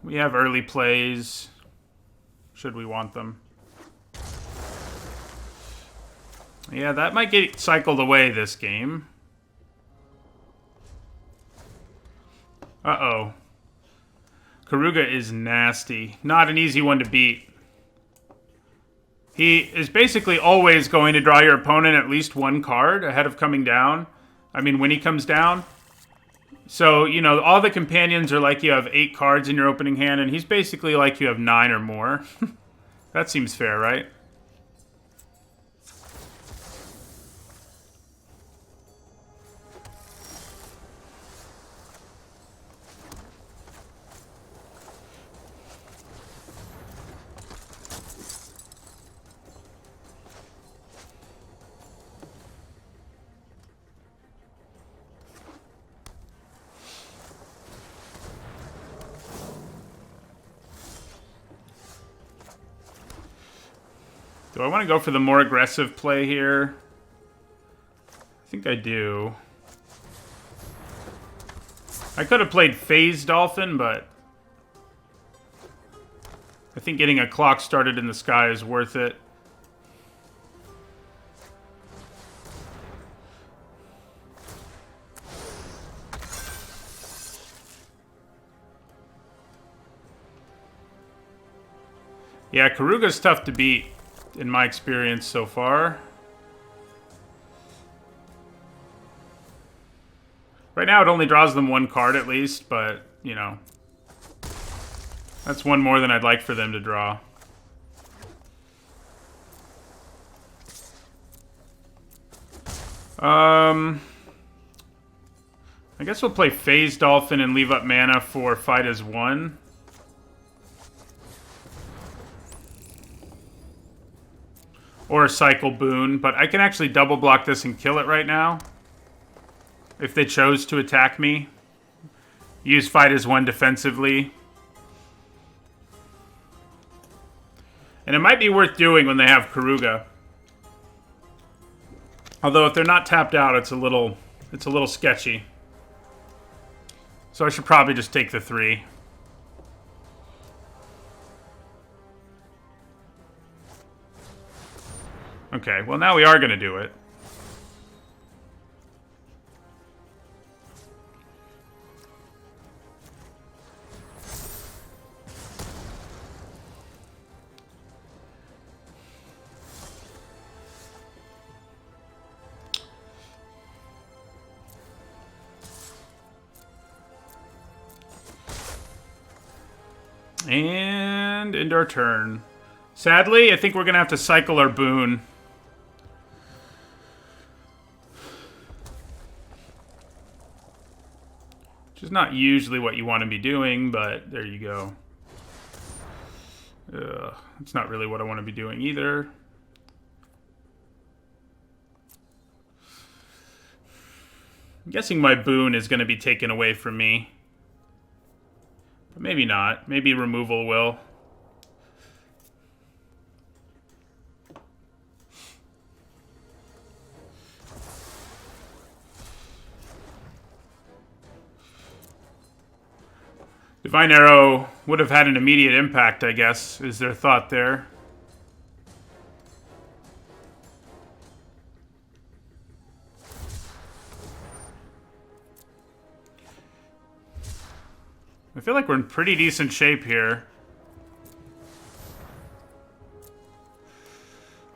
We have early plays, should we want them. Yeah, that might get cycled away this game. Uh-oh. Karuga is nasty. Not an easy one to beat. He is basically always going to draw your opponent at least one card ahead of coming down. I mean, when he comes down. So, you know, all the companions are like you have 8 cards in your opening hand, and he's basically like you have 9 or more. That seems fair, right? Do I want to go for the more aggressive play here? I think I do. I could have played Phase Dolphin, but I think getting a clock started in the sky is worth it. Yeah, Karuga's tough to beat, in my experience so far. Right now it only draws them 1 card at least, but, you know, that's 1 more than I'd like for them to draw. I guess we'll play Phase Dolphin and leave up mana for Fight as 1. Or a Cycle Boon, but I can actually double block this and kill it right now. If they chose to attack me. Use Fight as 1 defensively. And it might be worth doing when they have Karuga. Although if they're not tapped out, it's a little sketchy. So I should probably just take the 3. Okay, well now we are going to do it. And end our turn. Sadly, I think we're going to have to cycle our boon. Which is not usually what you want to be doing, but there you go. It's not really what I want to be doing either. I'm guessing my boon is going to be taken away from me. But maybe not. Maybe removal will. Divine Arrow would have had an immediate impact, I guess, is their thought there. I feel like we're in pretty decent shape here.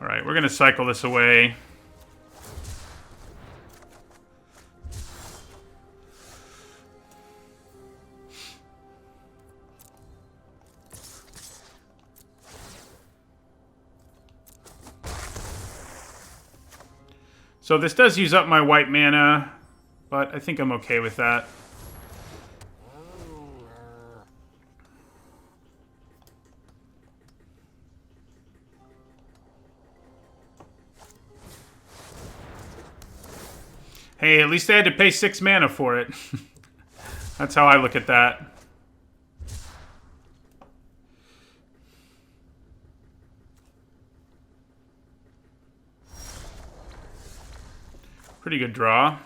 Alright, we're going to cycle this away. So this does use up my white mana, but I think I'm okay with that. Hey, at least I had to pay 6 mana for it. That's how I look at that. Pretty good draw.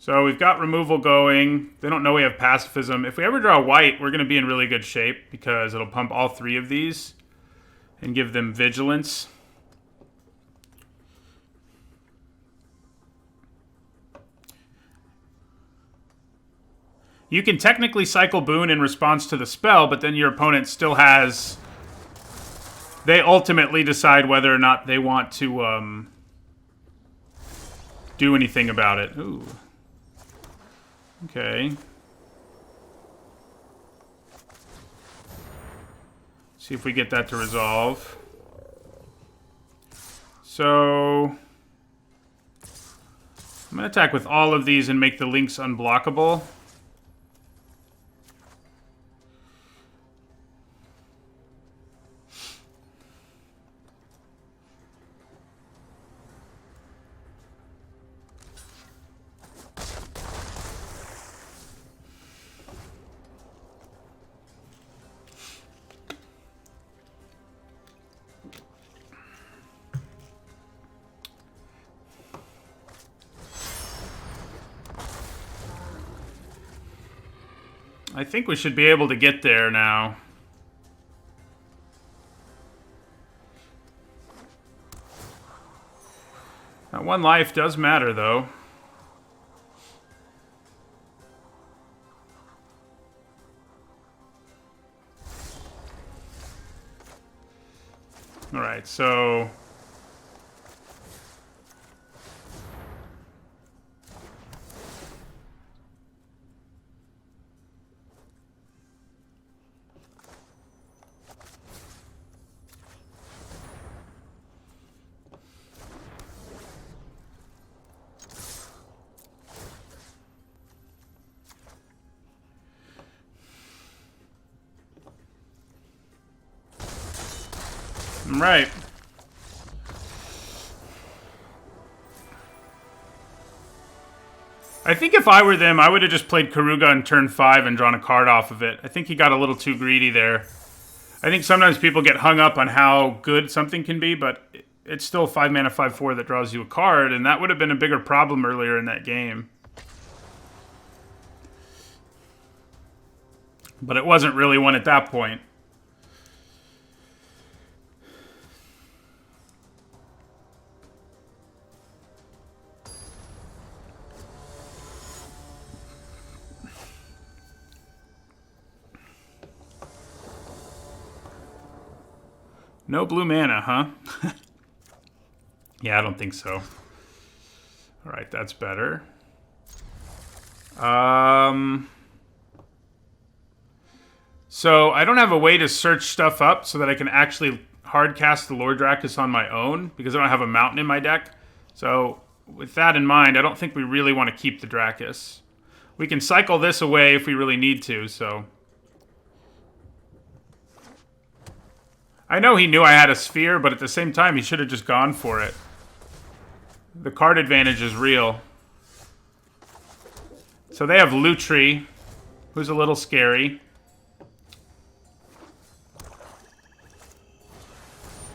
So we've got removal going. They don't know we have pacifism. If we ever draw white, we're going to be in really good shape because it'll pump all 3 of these and give them vigilance. You can technically cycle Boon in response to the spell, but then your opponent still has... They ultimately decide whether or not they want to do anything about it. Ooh. Okay. See if we get that to resolve. So... I'm going to attack with all of these and make the links unblockable. I think we should be able to get there now. That 1 life does matter, though. Alright, so... Right. I think if I were them, I would have just played Karuga on turn 5 and drawn a card off of it. I think he got a little too greedy there. I think sometimes people get hung up on how good something can be, but it's still 5 mana, 5/4 that draws you a card, and that would have been a bigger problem earlier in that game. But it wasn't really one at that point. No blue mana, huh? Yeah, I don't think so. Alright, that's better. So, I don't have a way to search stuff up so that I can actually hardcast the Lord Drakus on my own, because I don't have a mountain in my deck. So, with that in mind, I don't think we really want to keep the Drakus. We can cycle this away if we really need to, so... I know he knew I had a sphere, but at the same time, he should have just gone for it. The card advantage is real. So they have Lutri, who's a little scary.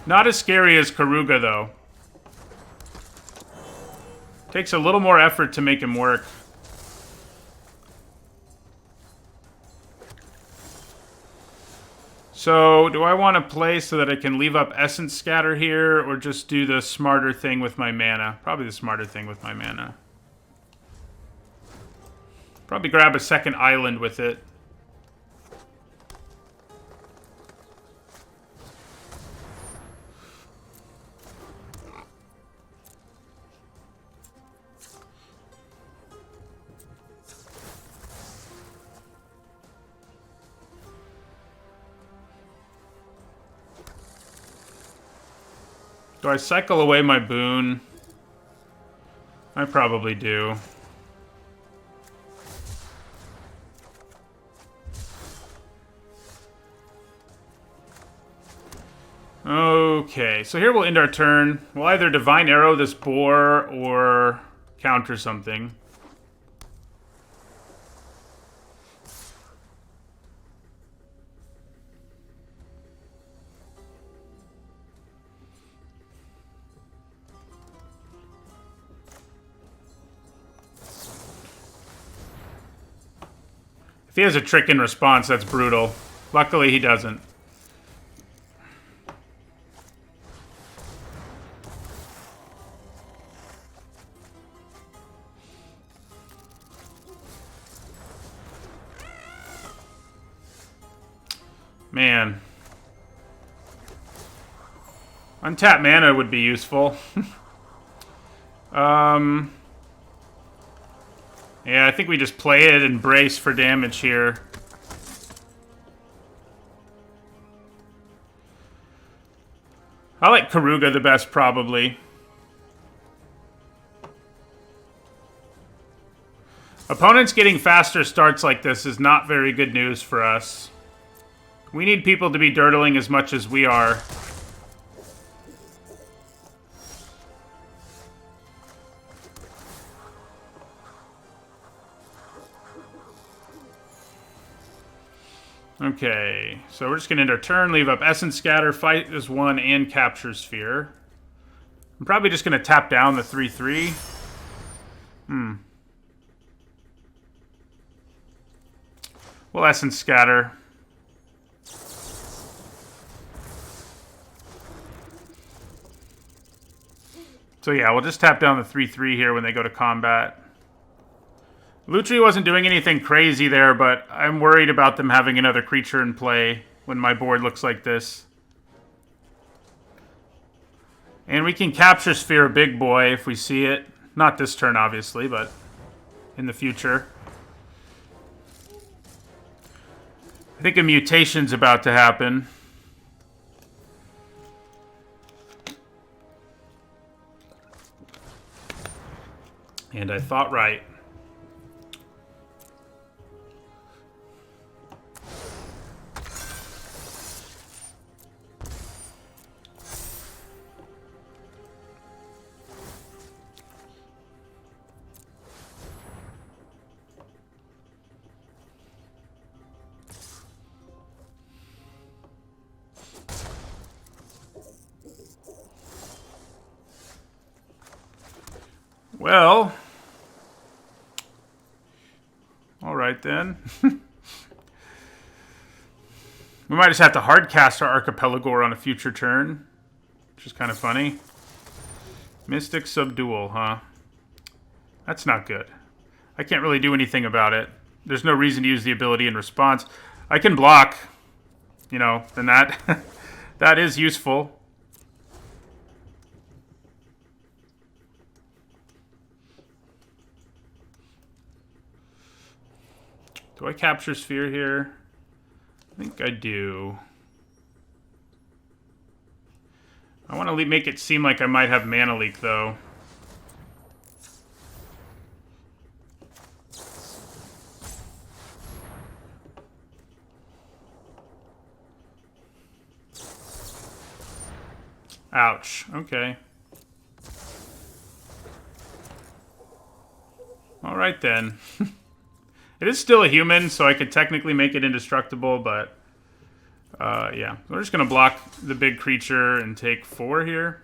Not as scary as Karuga, though. Takes a little more effort to make him work. So, do I want to play so that I can leave up Essence Scatter here, or just do the smarter thing with my mana? Probably the smarter thing with my mana. Probably grab a second island with it. Do I cycle away my boon? I probably do. Okay, so here we'll end our turn. We'll either Divine Arrow this boar or counter something. If he has a trick in response, that's brutal. Luckily, he doesn't. Man. Untapped mana would be useful. Yeah, I think we just play it and brace for damage here. I like Karuga the best, probably. Opponents getting faster starts like this is not very good news for us. We need people to be dirtling as much as we are. Okay, so we're just going to end our turn, leave up Essence Scatter, fight as one, and Capture Sphere. I'm probably just going to tap down the 3/3. We'll Essence Scatter. So yeah, we'll just tap down the 3/3 here when they go to combat. Lutri wasn't doing anything crazy there, but I'm worried about them having another creature in play when my board looks like this. And we can Capture Sphere a big boy if we see it. Not this turn, obviously, but in the future. I think a mutation's about to happen. And I thought right. Well, all right then. We might just have to hardcast our Archipelagore on a future turn, which is kind of funny. Mystic Subdual, huh? That's not good. I can't really do anything about it. There's no reason to use the ability in response. I can block, you know, then that that is useful. Do I Capture Sphere here? I think I do. I want to make it seem like I might have Mana Leak, though. Ouch. Okay. All right, then. It is still a human, so I could technically make it indestructible, but yeah. We're just going to block the big creature and take 4 here.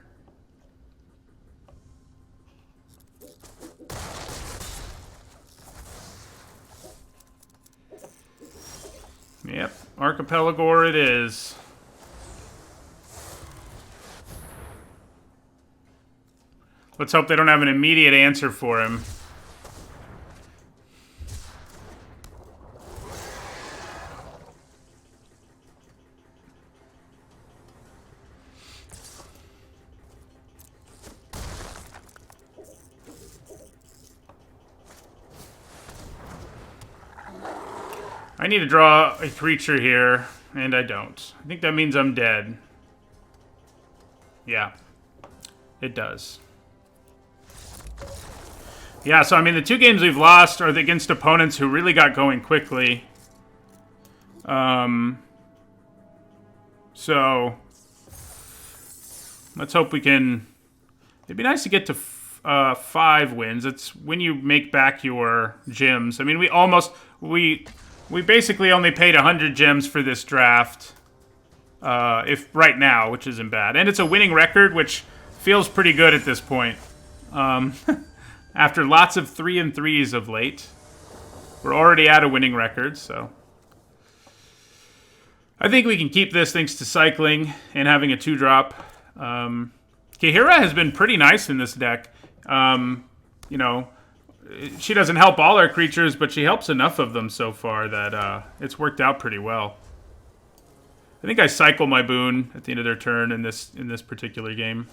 Yep, Archipelagore it is. Let's hope they don't have an immediate answer for him. I need to draw a creature here, and I don't. I think that means I'm dead. Yeah, it does. Yeah, so I mean, the 2 games we've lost are against opponents who really got going quickly. So let's hope we can. It'd be nice to get to 5 wins. It's when you make back your gems. I mean, we basically only paid 100 gems for this draft. If right now, which isn't bad, and it's a winning record, which feels pretty good at this point. After lots of 3-3s of late, we're already at a winning record, so I think we can keep this thanks to cycling and having a 2-drop. Kehira has been pretty nice in this deck. You know, she doesn't help all our creatures, but she helps enough of them so far that it's worked out pretty well. I think I cycle my boon at the end of their turn in this particular game.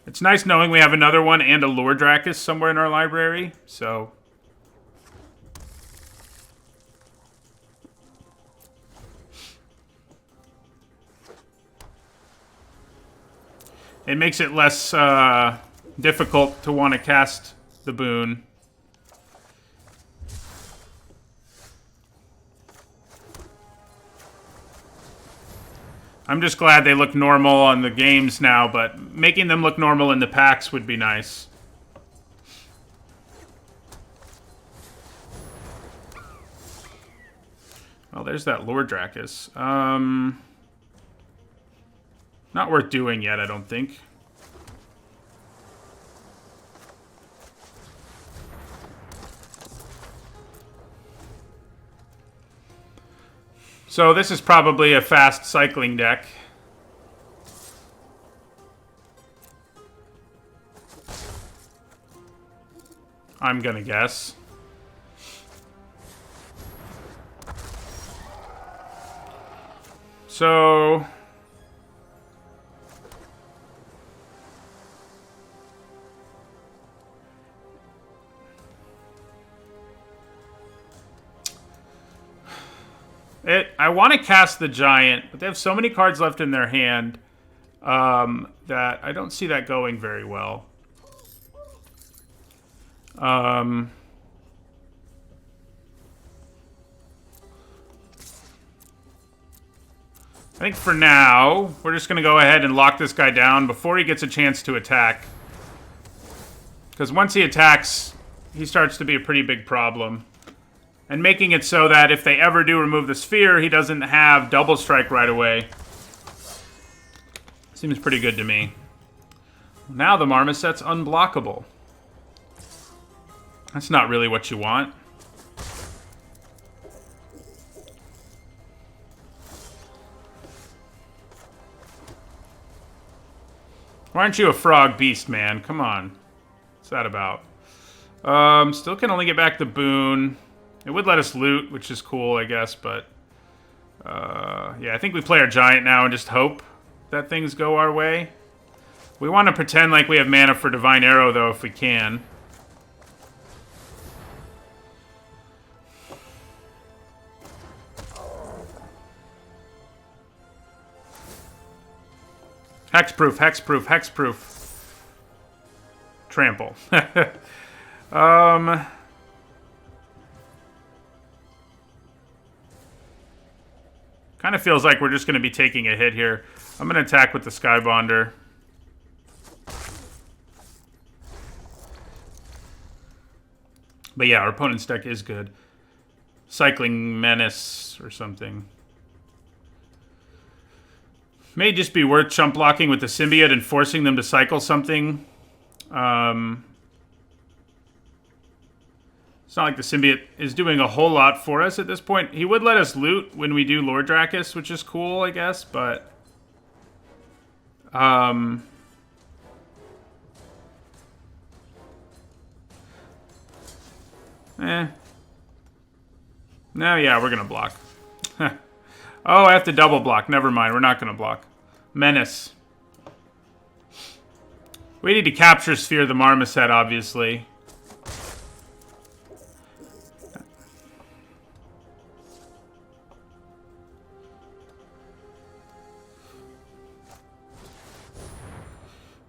It's nice knowing we have another one and a Lord Dracus somewhere in our library, so it makes it less difficult to want to cast the boon. I'm just glad they look normal on the games now, but making them look normal in the packs would be nice. Well, there's that Lord Dracus. Not worth doing yet, I don't think. So this is probably a fast cycling deck. I'm gonna guess. So I want to cast the Giant, but they have so many cards left in their hand that I don't see that going very well. I think for now, we're just going to go ahead and lock this guy down before he gets a chance to attack. Because once he attacks, he starts to be a pretty big problem. And making it so that if they ever do remove the sphere, he doesn't have double strike right away. Seems pretty good to me. Now the Marmoset's unblockable. That's not really what you want. Why aren't you a frog beast, man? Come on. What's that about? Still can only get back the boon. It would let us loot, which is cool, I guess, but yeah, I think we play our Giant now and just hope that things go our way. We want to pretend like we have mana for Divine Arrow, though, if we can. Hexproof, hexproof, hexproof. Trample. Kind of feels like we're just going to be taking a hit here. I'm going to attack with the Skybonder. But yeah, our opponent's deck is good. Cycling Menace or something. May just be worth chump blocking with the Symbiote and forcing them to cycle something. It's not like the Symbiote is doing a whole lot for us at this point. He would let us loot when we do Lord Drakis, which is cool, I guess, but... No, yeah, we're gonna block. Oh, I have to double block. Never mind, we're not gonna block. Menace. We need to capture Sphere the Marmoset, obviously.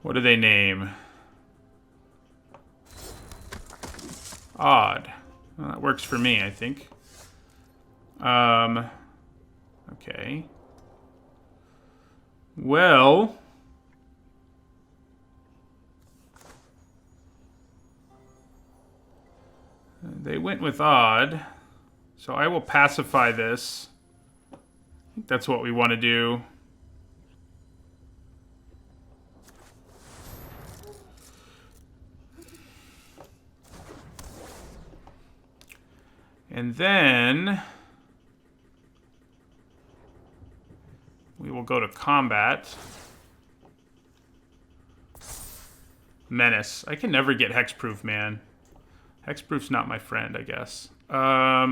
What do they name? Odd. Well, that works for me, I think. Okay. Well... They went with odd. So I will pacify this. I think that's what we want to do. And then we will go to combat. Menace. I can never get hexproof, man. Hexproof's not my friend, I guess. I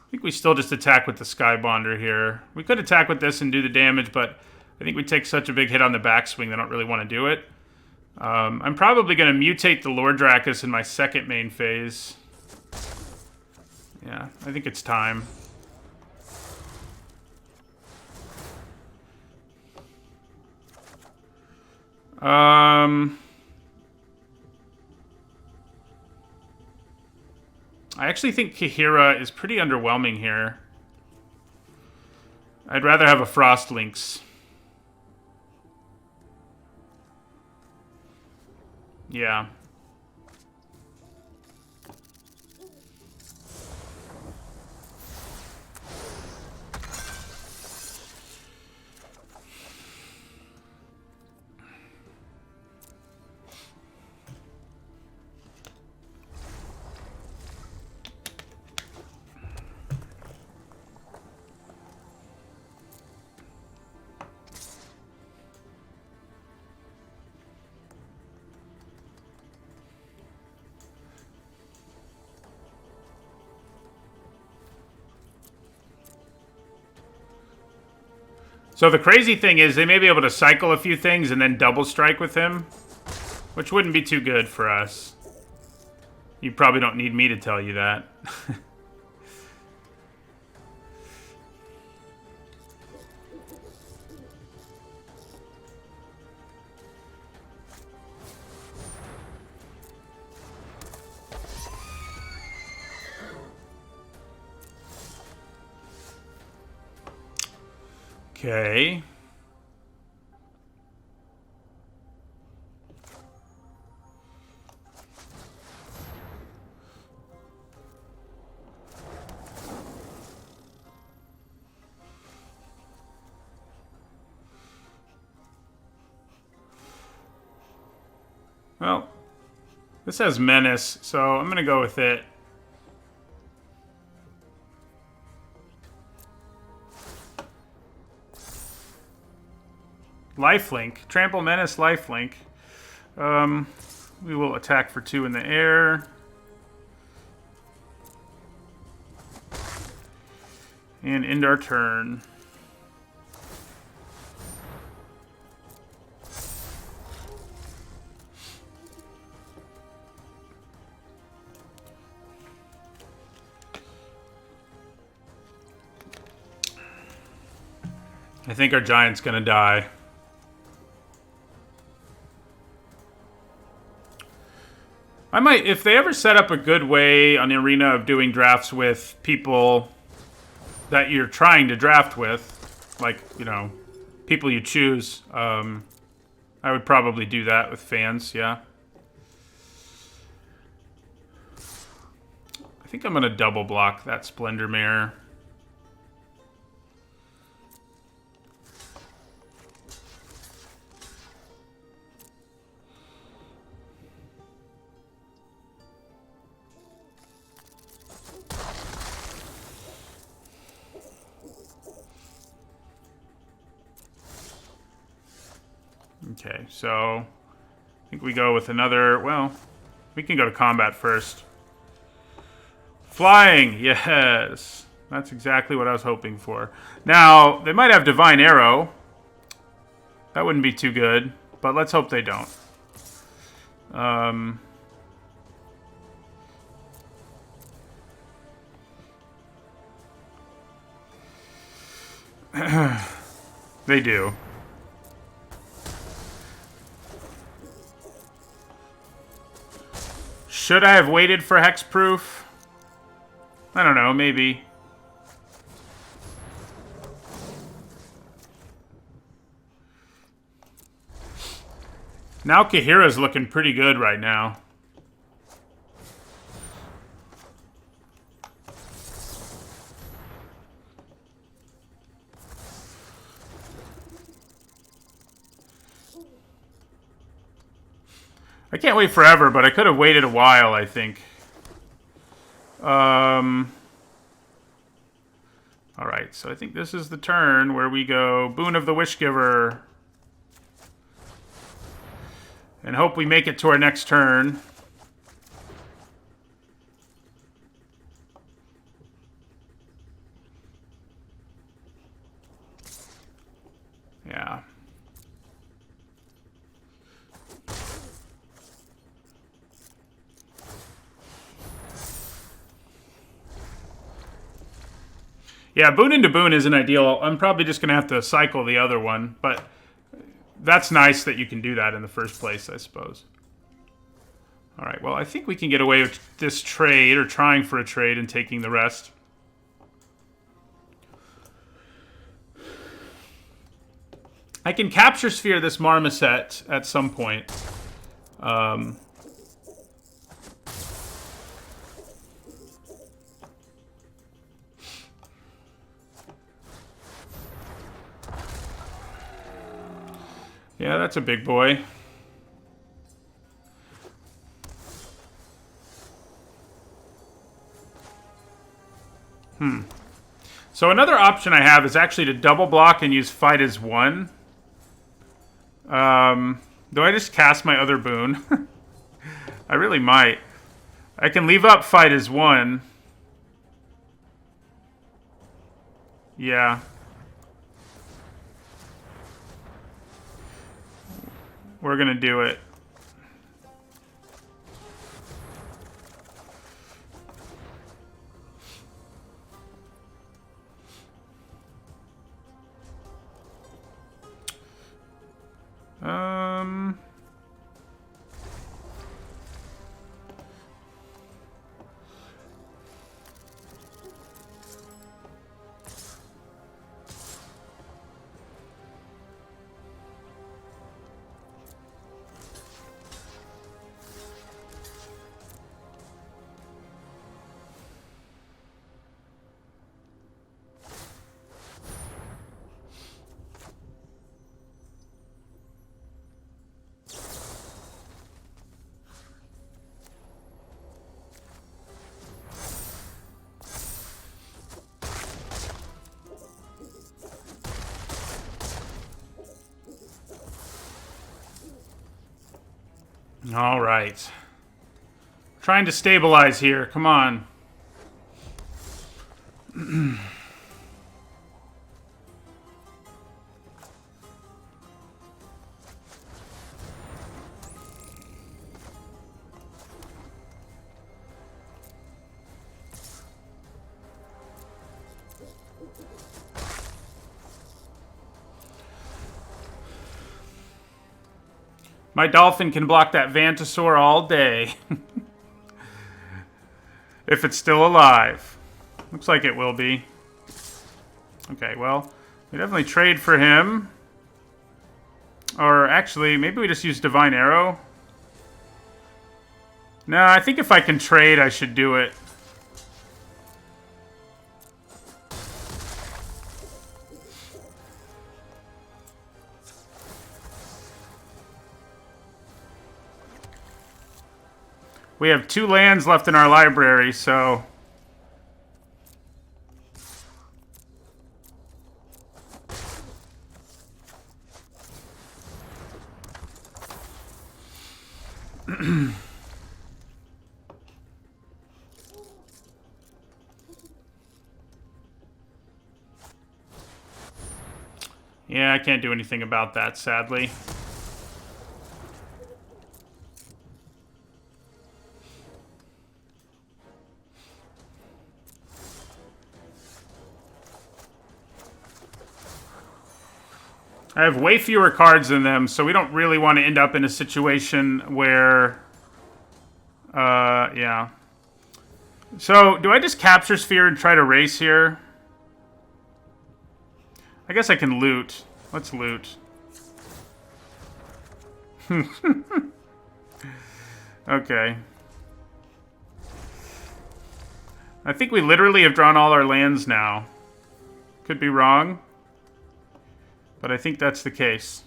think we still just attack with the Skybonder here. We could attack with this and do the damage, but I think we take such a big hit on the backswing that I don't really want to do it. I'm probably going to mutate the Lord Drakis in my second main phase. Yeah, I think it's time. I actually think Kahira is pretty underwhelming here. I'd rather have a Frost Lynx. Yeah. So the crazy thing is they may be able to cycle a few things and then double strike with him, which wouldn't be too good for us. You probably don't need me to tell you that. Okay. Well, this has Menace, so I'm going to go with it. Lifelink. Trample Menace, Lifelink. We will attack for 2 in the air. And end our turn. I think our giant's gonna die. I might, if they ever set up a good way on the arena of doing drafts with people that you're trying to draft with, like, you know, people you choose, I would probably do that with fans, yeah. I think I'm going to double block that Splendor Mare. Okay, so I think we go with another, well, we can go to combat first. Flying, yes. That's exactly what I was hoping for. Now, they might have Divine Arrow. That wouldn't be too good, but let's hope they don't. They do. Should I have waited for Hexproof? I don't know, maybe. Now Kahira's looking pretty good right now. I can't wait forever, but I could have waited a while, I think. Alright, so I think this is the turn where we go Boon of the Wishgiver. And hope we make it to our next turn. Yeah. Yeah, Boon into Boon isn't ideal. I'm probably just going to have to cycle the other one, but that's nice that you can do that in the first place, I suppose. All right, well, I think we can get away with this trade, or trying for a trade and taking the rest. I can Capture Sphere this Marmoset at some point. Yeah, that's a big boy. So another option I have is actually to double block and use Fight as 1. Do I just cast my other boon? I really might. I can leave up Fight as 1. Yeah. We're gonna do it. All right. Trying to stabilize here. Come on. My dolphin can block that Vantasaur all day. If it's still alive. Looks like it will be. Okay, well, we definitely trade for him. Or actually, maybe we just use Divine Arrow. No, I think if I can trade, I should do it. We have 2 lands left in our library, so... Yeah, I can't do anything about that, sadly. I have way fewer cards than them, so we don't really want to end up in a situation where... yeah. So, do I just capture Sphere and try to race here? I guess I can loot. Let's loot. Okay. I think we literally have drawn all our lands now. Could be wrong, but I think that's the case.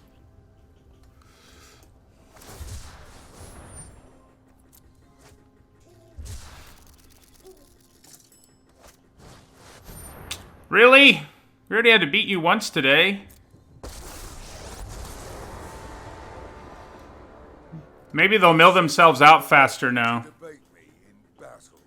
Really? We already had to beat you once today. Maybe they'll mill themselves out faster now. Debate me in battle.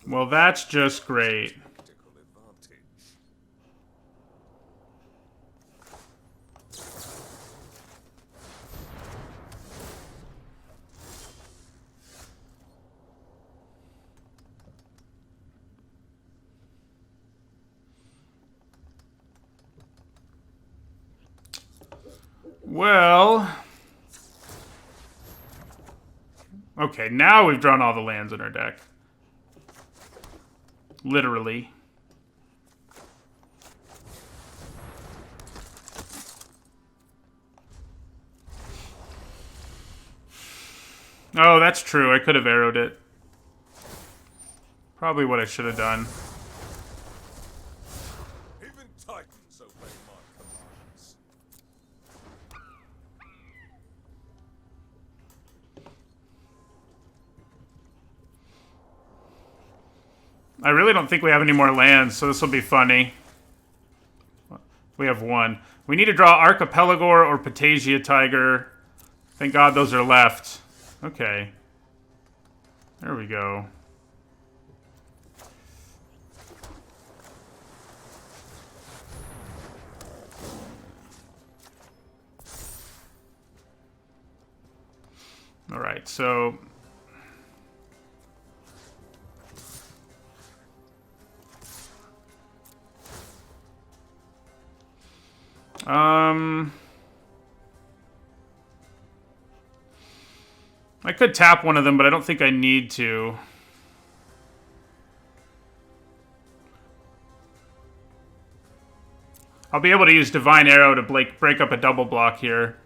Well, that's just great. Tactical advantage. Well... Okay, now we've drawn all the lands in our deck. Literally. Oh, that's true. I could have arrowed it. Probably what I should have done. Even Titans obey my commands. I really don't think we have any more lands, so this will be funny. We have 1. We need to draw Archipelagor or Patagia Tiger. Thank God those are left. Okay. There we go. All right, so... I could tap one of them, but I don't think I need to. I'll be able to use Divine Arrow to break up a double block here.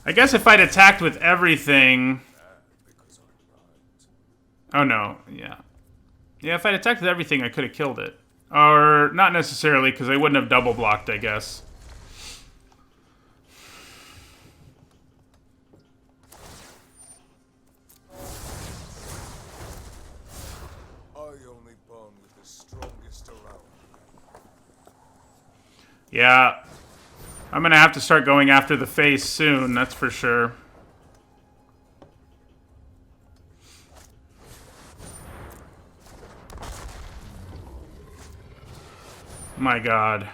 I guess if I'd attacked with everything... Oh, no. Yeah. Yeah, if I'd attacked with everything, I could have killed it. Or, not necessarily, because I wouldn't have double blocked, I guess. I only bond with the strongest around. Yeah. I'm gonna have to start going after the face soon, that's for sure. My God.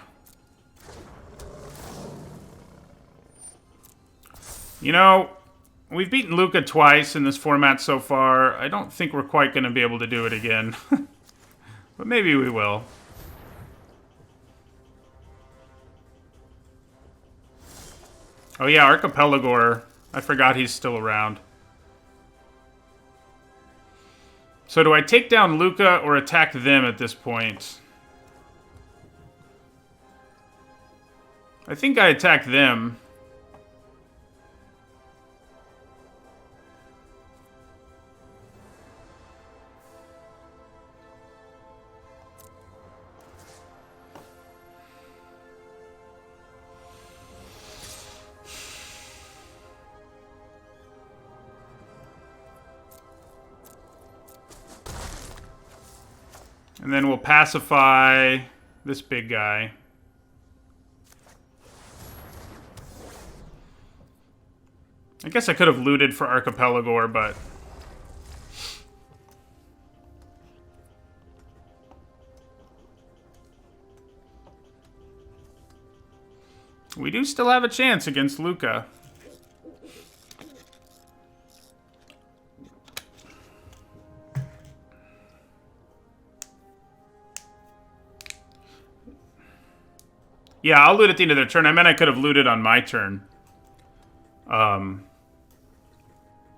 You know, We've beaten Luca twice in this format so far. I don't think we're quite going to be able to do it again. But maybe we will. Oh yeah, Archipelagor. I forgot he's still around. So do I take down Luca or attack them at this point? I think I attack them. And then we'll pacify this big guy. I guess I could have looted for Archipelagor, but... we do still have a chance against Luca. Yeah, I'll loot at the end of their turn. I meant I could have looted on my turn.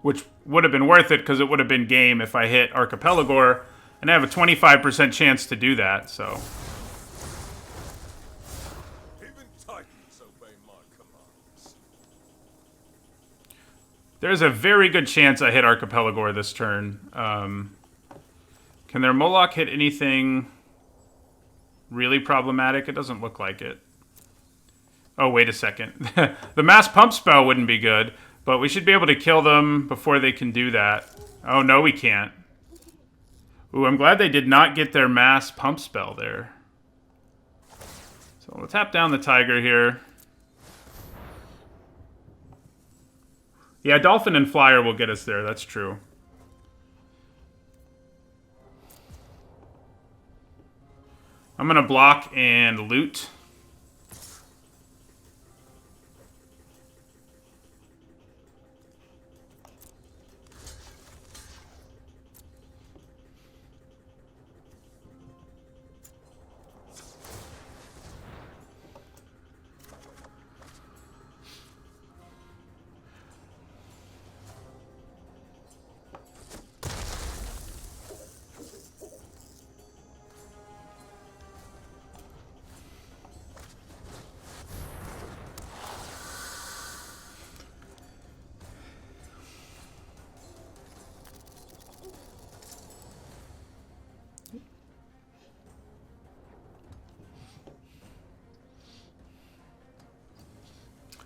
Which would have been worth it because it would have been game if I hit Archipelagor. And I have a 25% chance to do that, so... Even Titans obey my commands. there's a very good chance I hit Archipelagor this turn. Can their Moloch hit anything really problematic? It doesn't look like it. Oh, wait a second. The mass pump spell wouldn't be good, but we should be able to kill them before they can do that. Oh, no, we can't. Ooh, I'm glad they did not get their mass pump spell there. So we'll tap down the Tiger here. Yeah, Dolphin and Flyer will get us there, that's true. I'm gonna block and loot.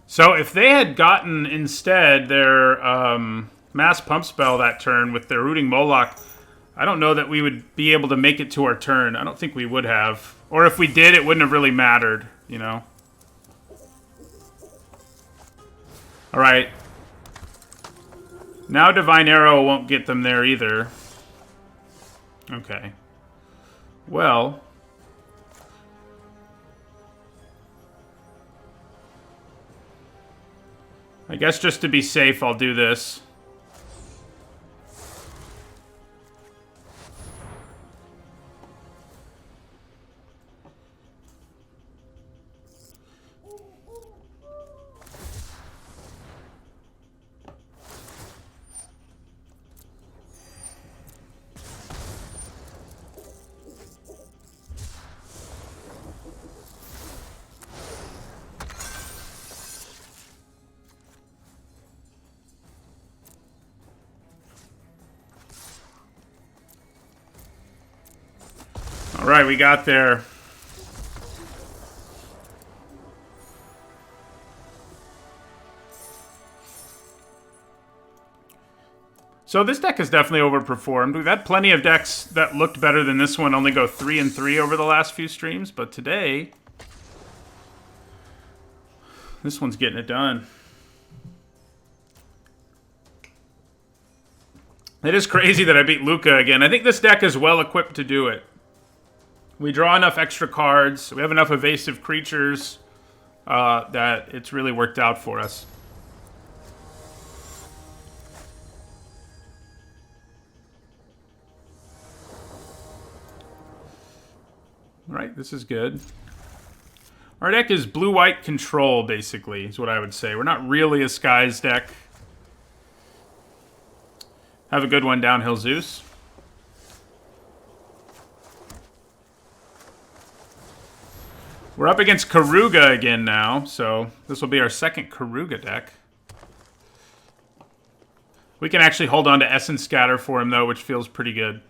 So if they had gotten instead their mass pump spell that turn with their Rooting Moloch, I don't know that we would be able to make it to our turn. I don't think we would have. Or if we did, it wouldn't have really mattered, you know? Alright. Now Divine Arrow won't get them there either. Okay. Well... I guess just to be safe, I'll do this. Alright, we got there. So this deck has definitely overperformed. We've had plenty of decks that looked better than this one, only go 3-3 over the last few streams, but today, this one's getting it done. It is crazy that I beat Luca again. I think this deck is well equipped to do it. We draw enough extra cards, we have enough evasive creatures that it's really worked out for us. Right, this is good. Our deck is blue-white control, basically, is what I would say. We're not really a Skies deck. Have a good one, Downhill Zeus. We're up against Karuga again now, so this will be our second Karuga deck. We can actually hold on to Essence Scatter for him, though, which feels pretty good.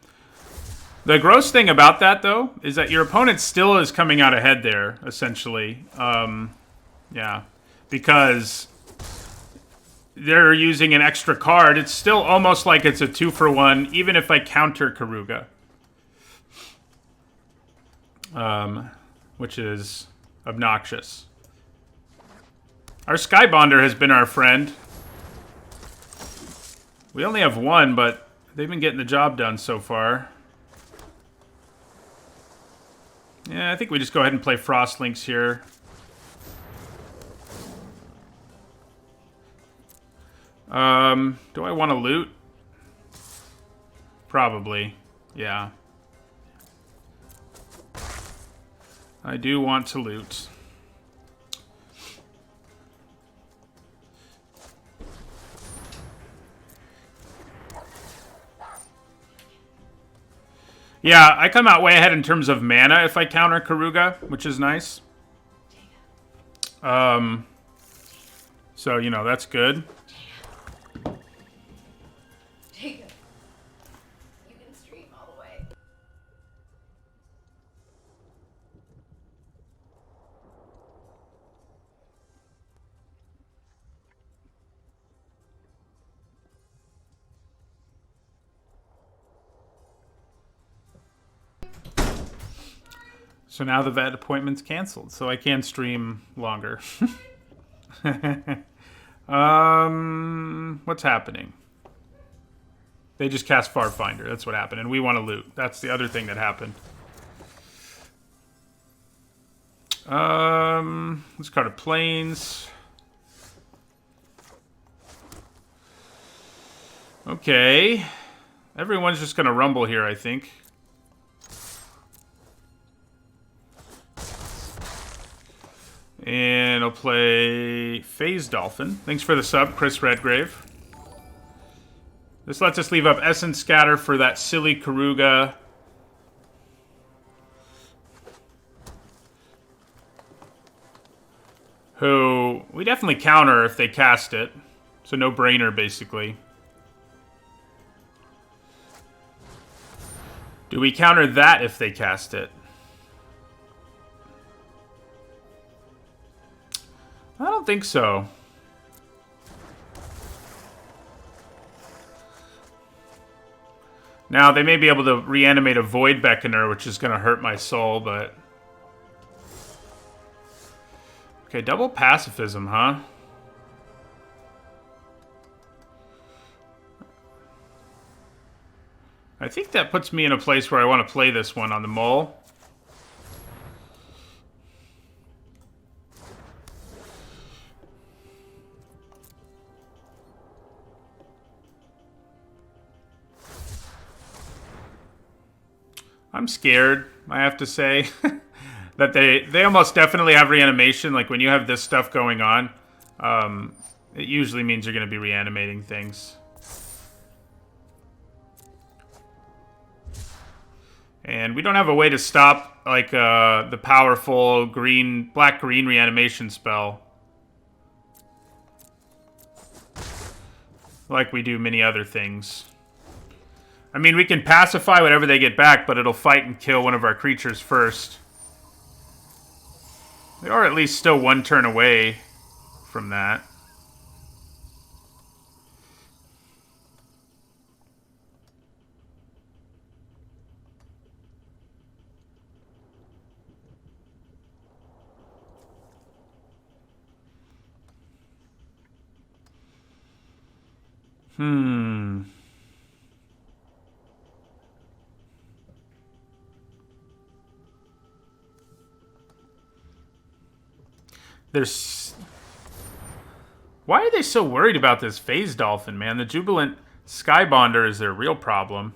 The gross thing about that, though, is that your opponent still is coming out ahead there, essentially. Yeah. Because they're using an extra card. It's still almost like it's a 2-for-1, even if I counter Karuga. Which is obnoxious. Our Skybonder has been our friend. We only have one, but they've been getting the job done so far. Yeah, I think we just go ahead and play Frostlinks here. Do I want to loot? Probably. Yeah. I do want to loot. Yeah, I come out way ahead in terms of mana if I counter Karuga, which is nice. So, you know, that's good. Jacob, you can stream all the way. So now the vet appointment's canceled, so I can stream longer. What's happening? They just cast Farfinder. That's what happened, and we want to loot. That's the other thing that happened. Let's card of Plains. Okay. Everyone's just gonna rumble here, I think. And I'll play Phase Dolphin. Thanks for the sub, Chris Redgrave. This lets us leave up Essence Scatter for that silly Karuga. Who we definitely counter if they cast it. So no brainer, basically. Do we counter that if they cast it? I don't think so. Now, they may be able to reanimate a Void Beckoner, which is going to hurt my soul, but... Okay, double pacifism, huh? I think that puts me in a place where I want to play this one on the mole. I'm scared, I have to say, that they almost definitely have reanimation. Like, when you have this stuff going on, it usually means you're going to be reanimating things. And we don't have a way to stop, like, the powerful black-green reanimation spell. Like we do many other things. I mean, we can pacify whatever they get back, but it'll fight and kill one of our creatures first. They are at least still one turn away from that. There's... Why are they so worried about this Phase Dolphin, man? The Jubilant Skybonder is their real problem.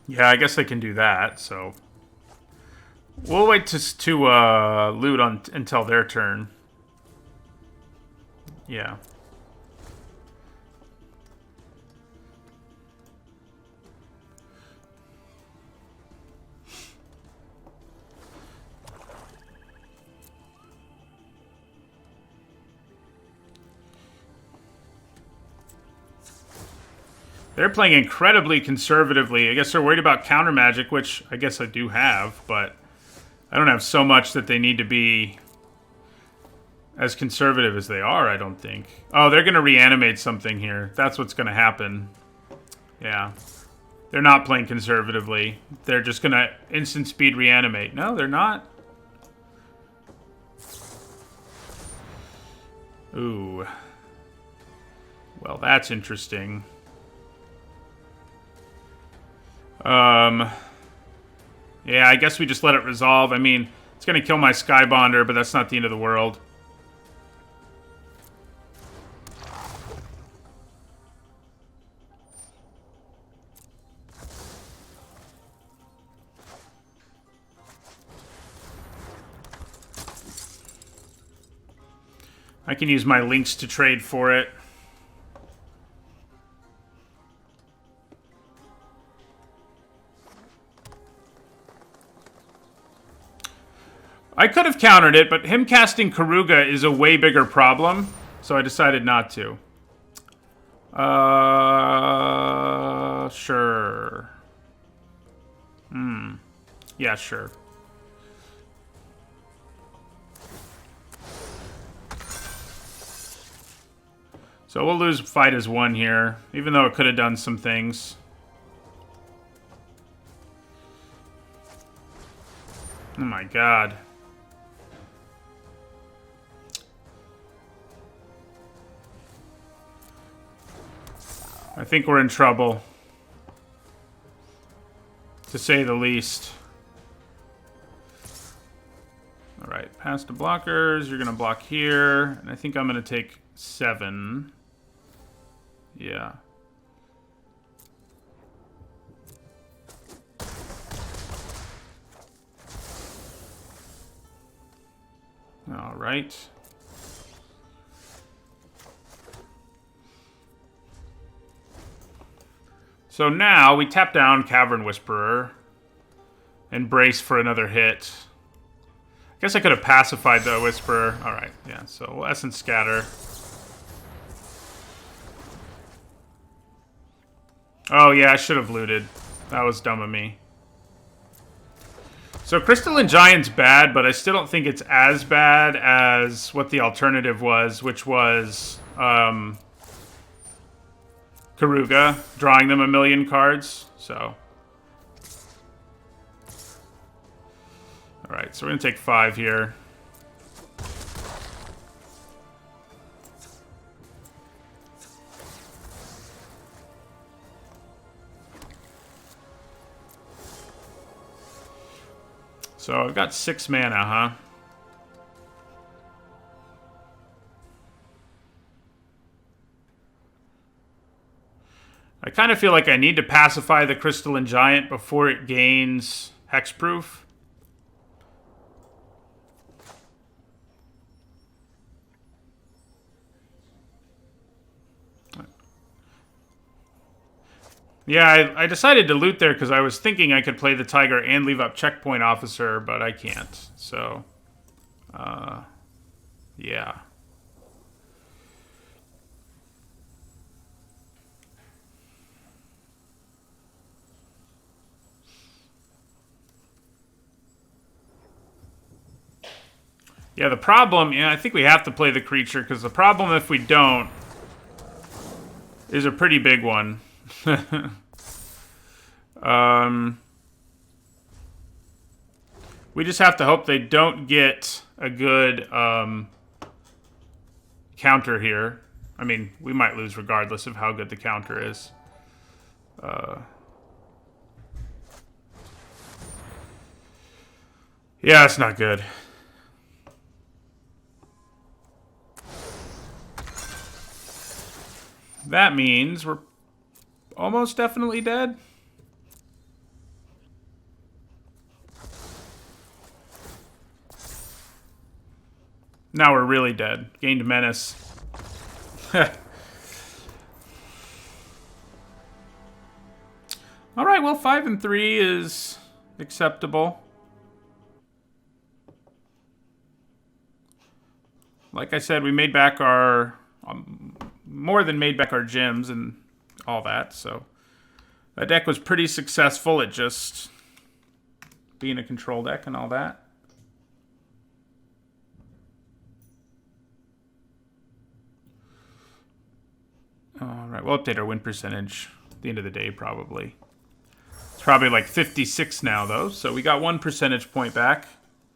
Yeah, I guess they can do that, so... We'll wait to loot until their turn. Yeah. They're playing incredibly conservatively. I guess they're worried about counter magic, which I guess I do have, but I don't have so much that they need to be as conservative as they are, I don't think. Oh, they're going to reanimate something here. That's what's going to happen. Yeah. They're not playing conservatively. They're just going to instant speed reanimate. No, they're not. Ooh. Well, that's interesting. Yeah, I guess we just let it resolve. I mean, it's going to kill my Skybonder, but that's not the end of the world. I can use my links to trade for it. I could have countered it, but him casting Karuga is a way bigger problem, so I decided not to. Sure. Yeah, sure. So we'll lose fight as one here, even though it could have done some things. Oh my god. I think we're in trouble. To say the least. Alright, past the blockers. You're going to block here. And I think I'm going to take 7. Yeah. Alright. So now we tap down Cavern Whisperer and brace for another hit. I guess I could have pacified the Whisperer. Alright, yeah, so we'll Essence Scatter. Oh yeah, I should have looted. That was dumb of me. So Crystalline Giant's bad, but I still don't think it's as bad as what the alternative was, which was Karuga, drawing them a million cards. So, alright, so we're going to take 5 here. So I've got 6 mana, huh? I kind of feel like I need to pacify the Crystalline Giant before it gains Hexproof. Yeah, I decided to loot there because I was thinking I could play the Tiger and leave up Checkpoint Officer, but I can't. So, yeah. Yeah, the problem, I think we have to play the creature because the problem if we don't is a pretty big one. We just have to hope they don't get a good counter here. I mean, we might lose regardless of how good the counter is. Yeah, it's not good. That means we're almost definitely dead. Now we're really dead. Gained menace. All right, well, 5 and 3 is acceptable. Like I said, we made back our more than made back our gems and all that. So that deck was pretty successful at just being a control deck and all that. All right, we'll update our win percentage at the end of the day, probably. It's probably like 56 now, though, so we got 1 percentage point back.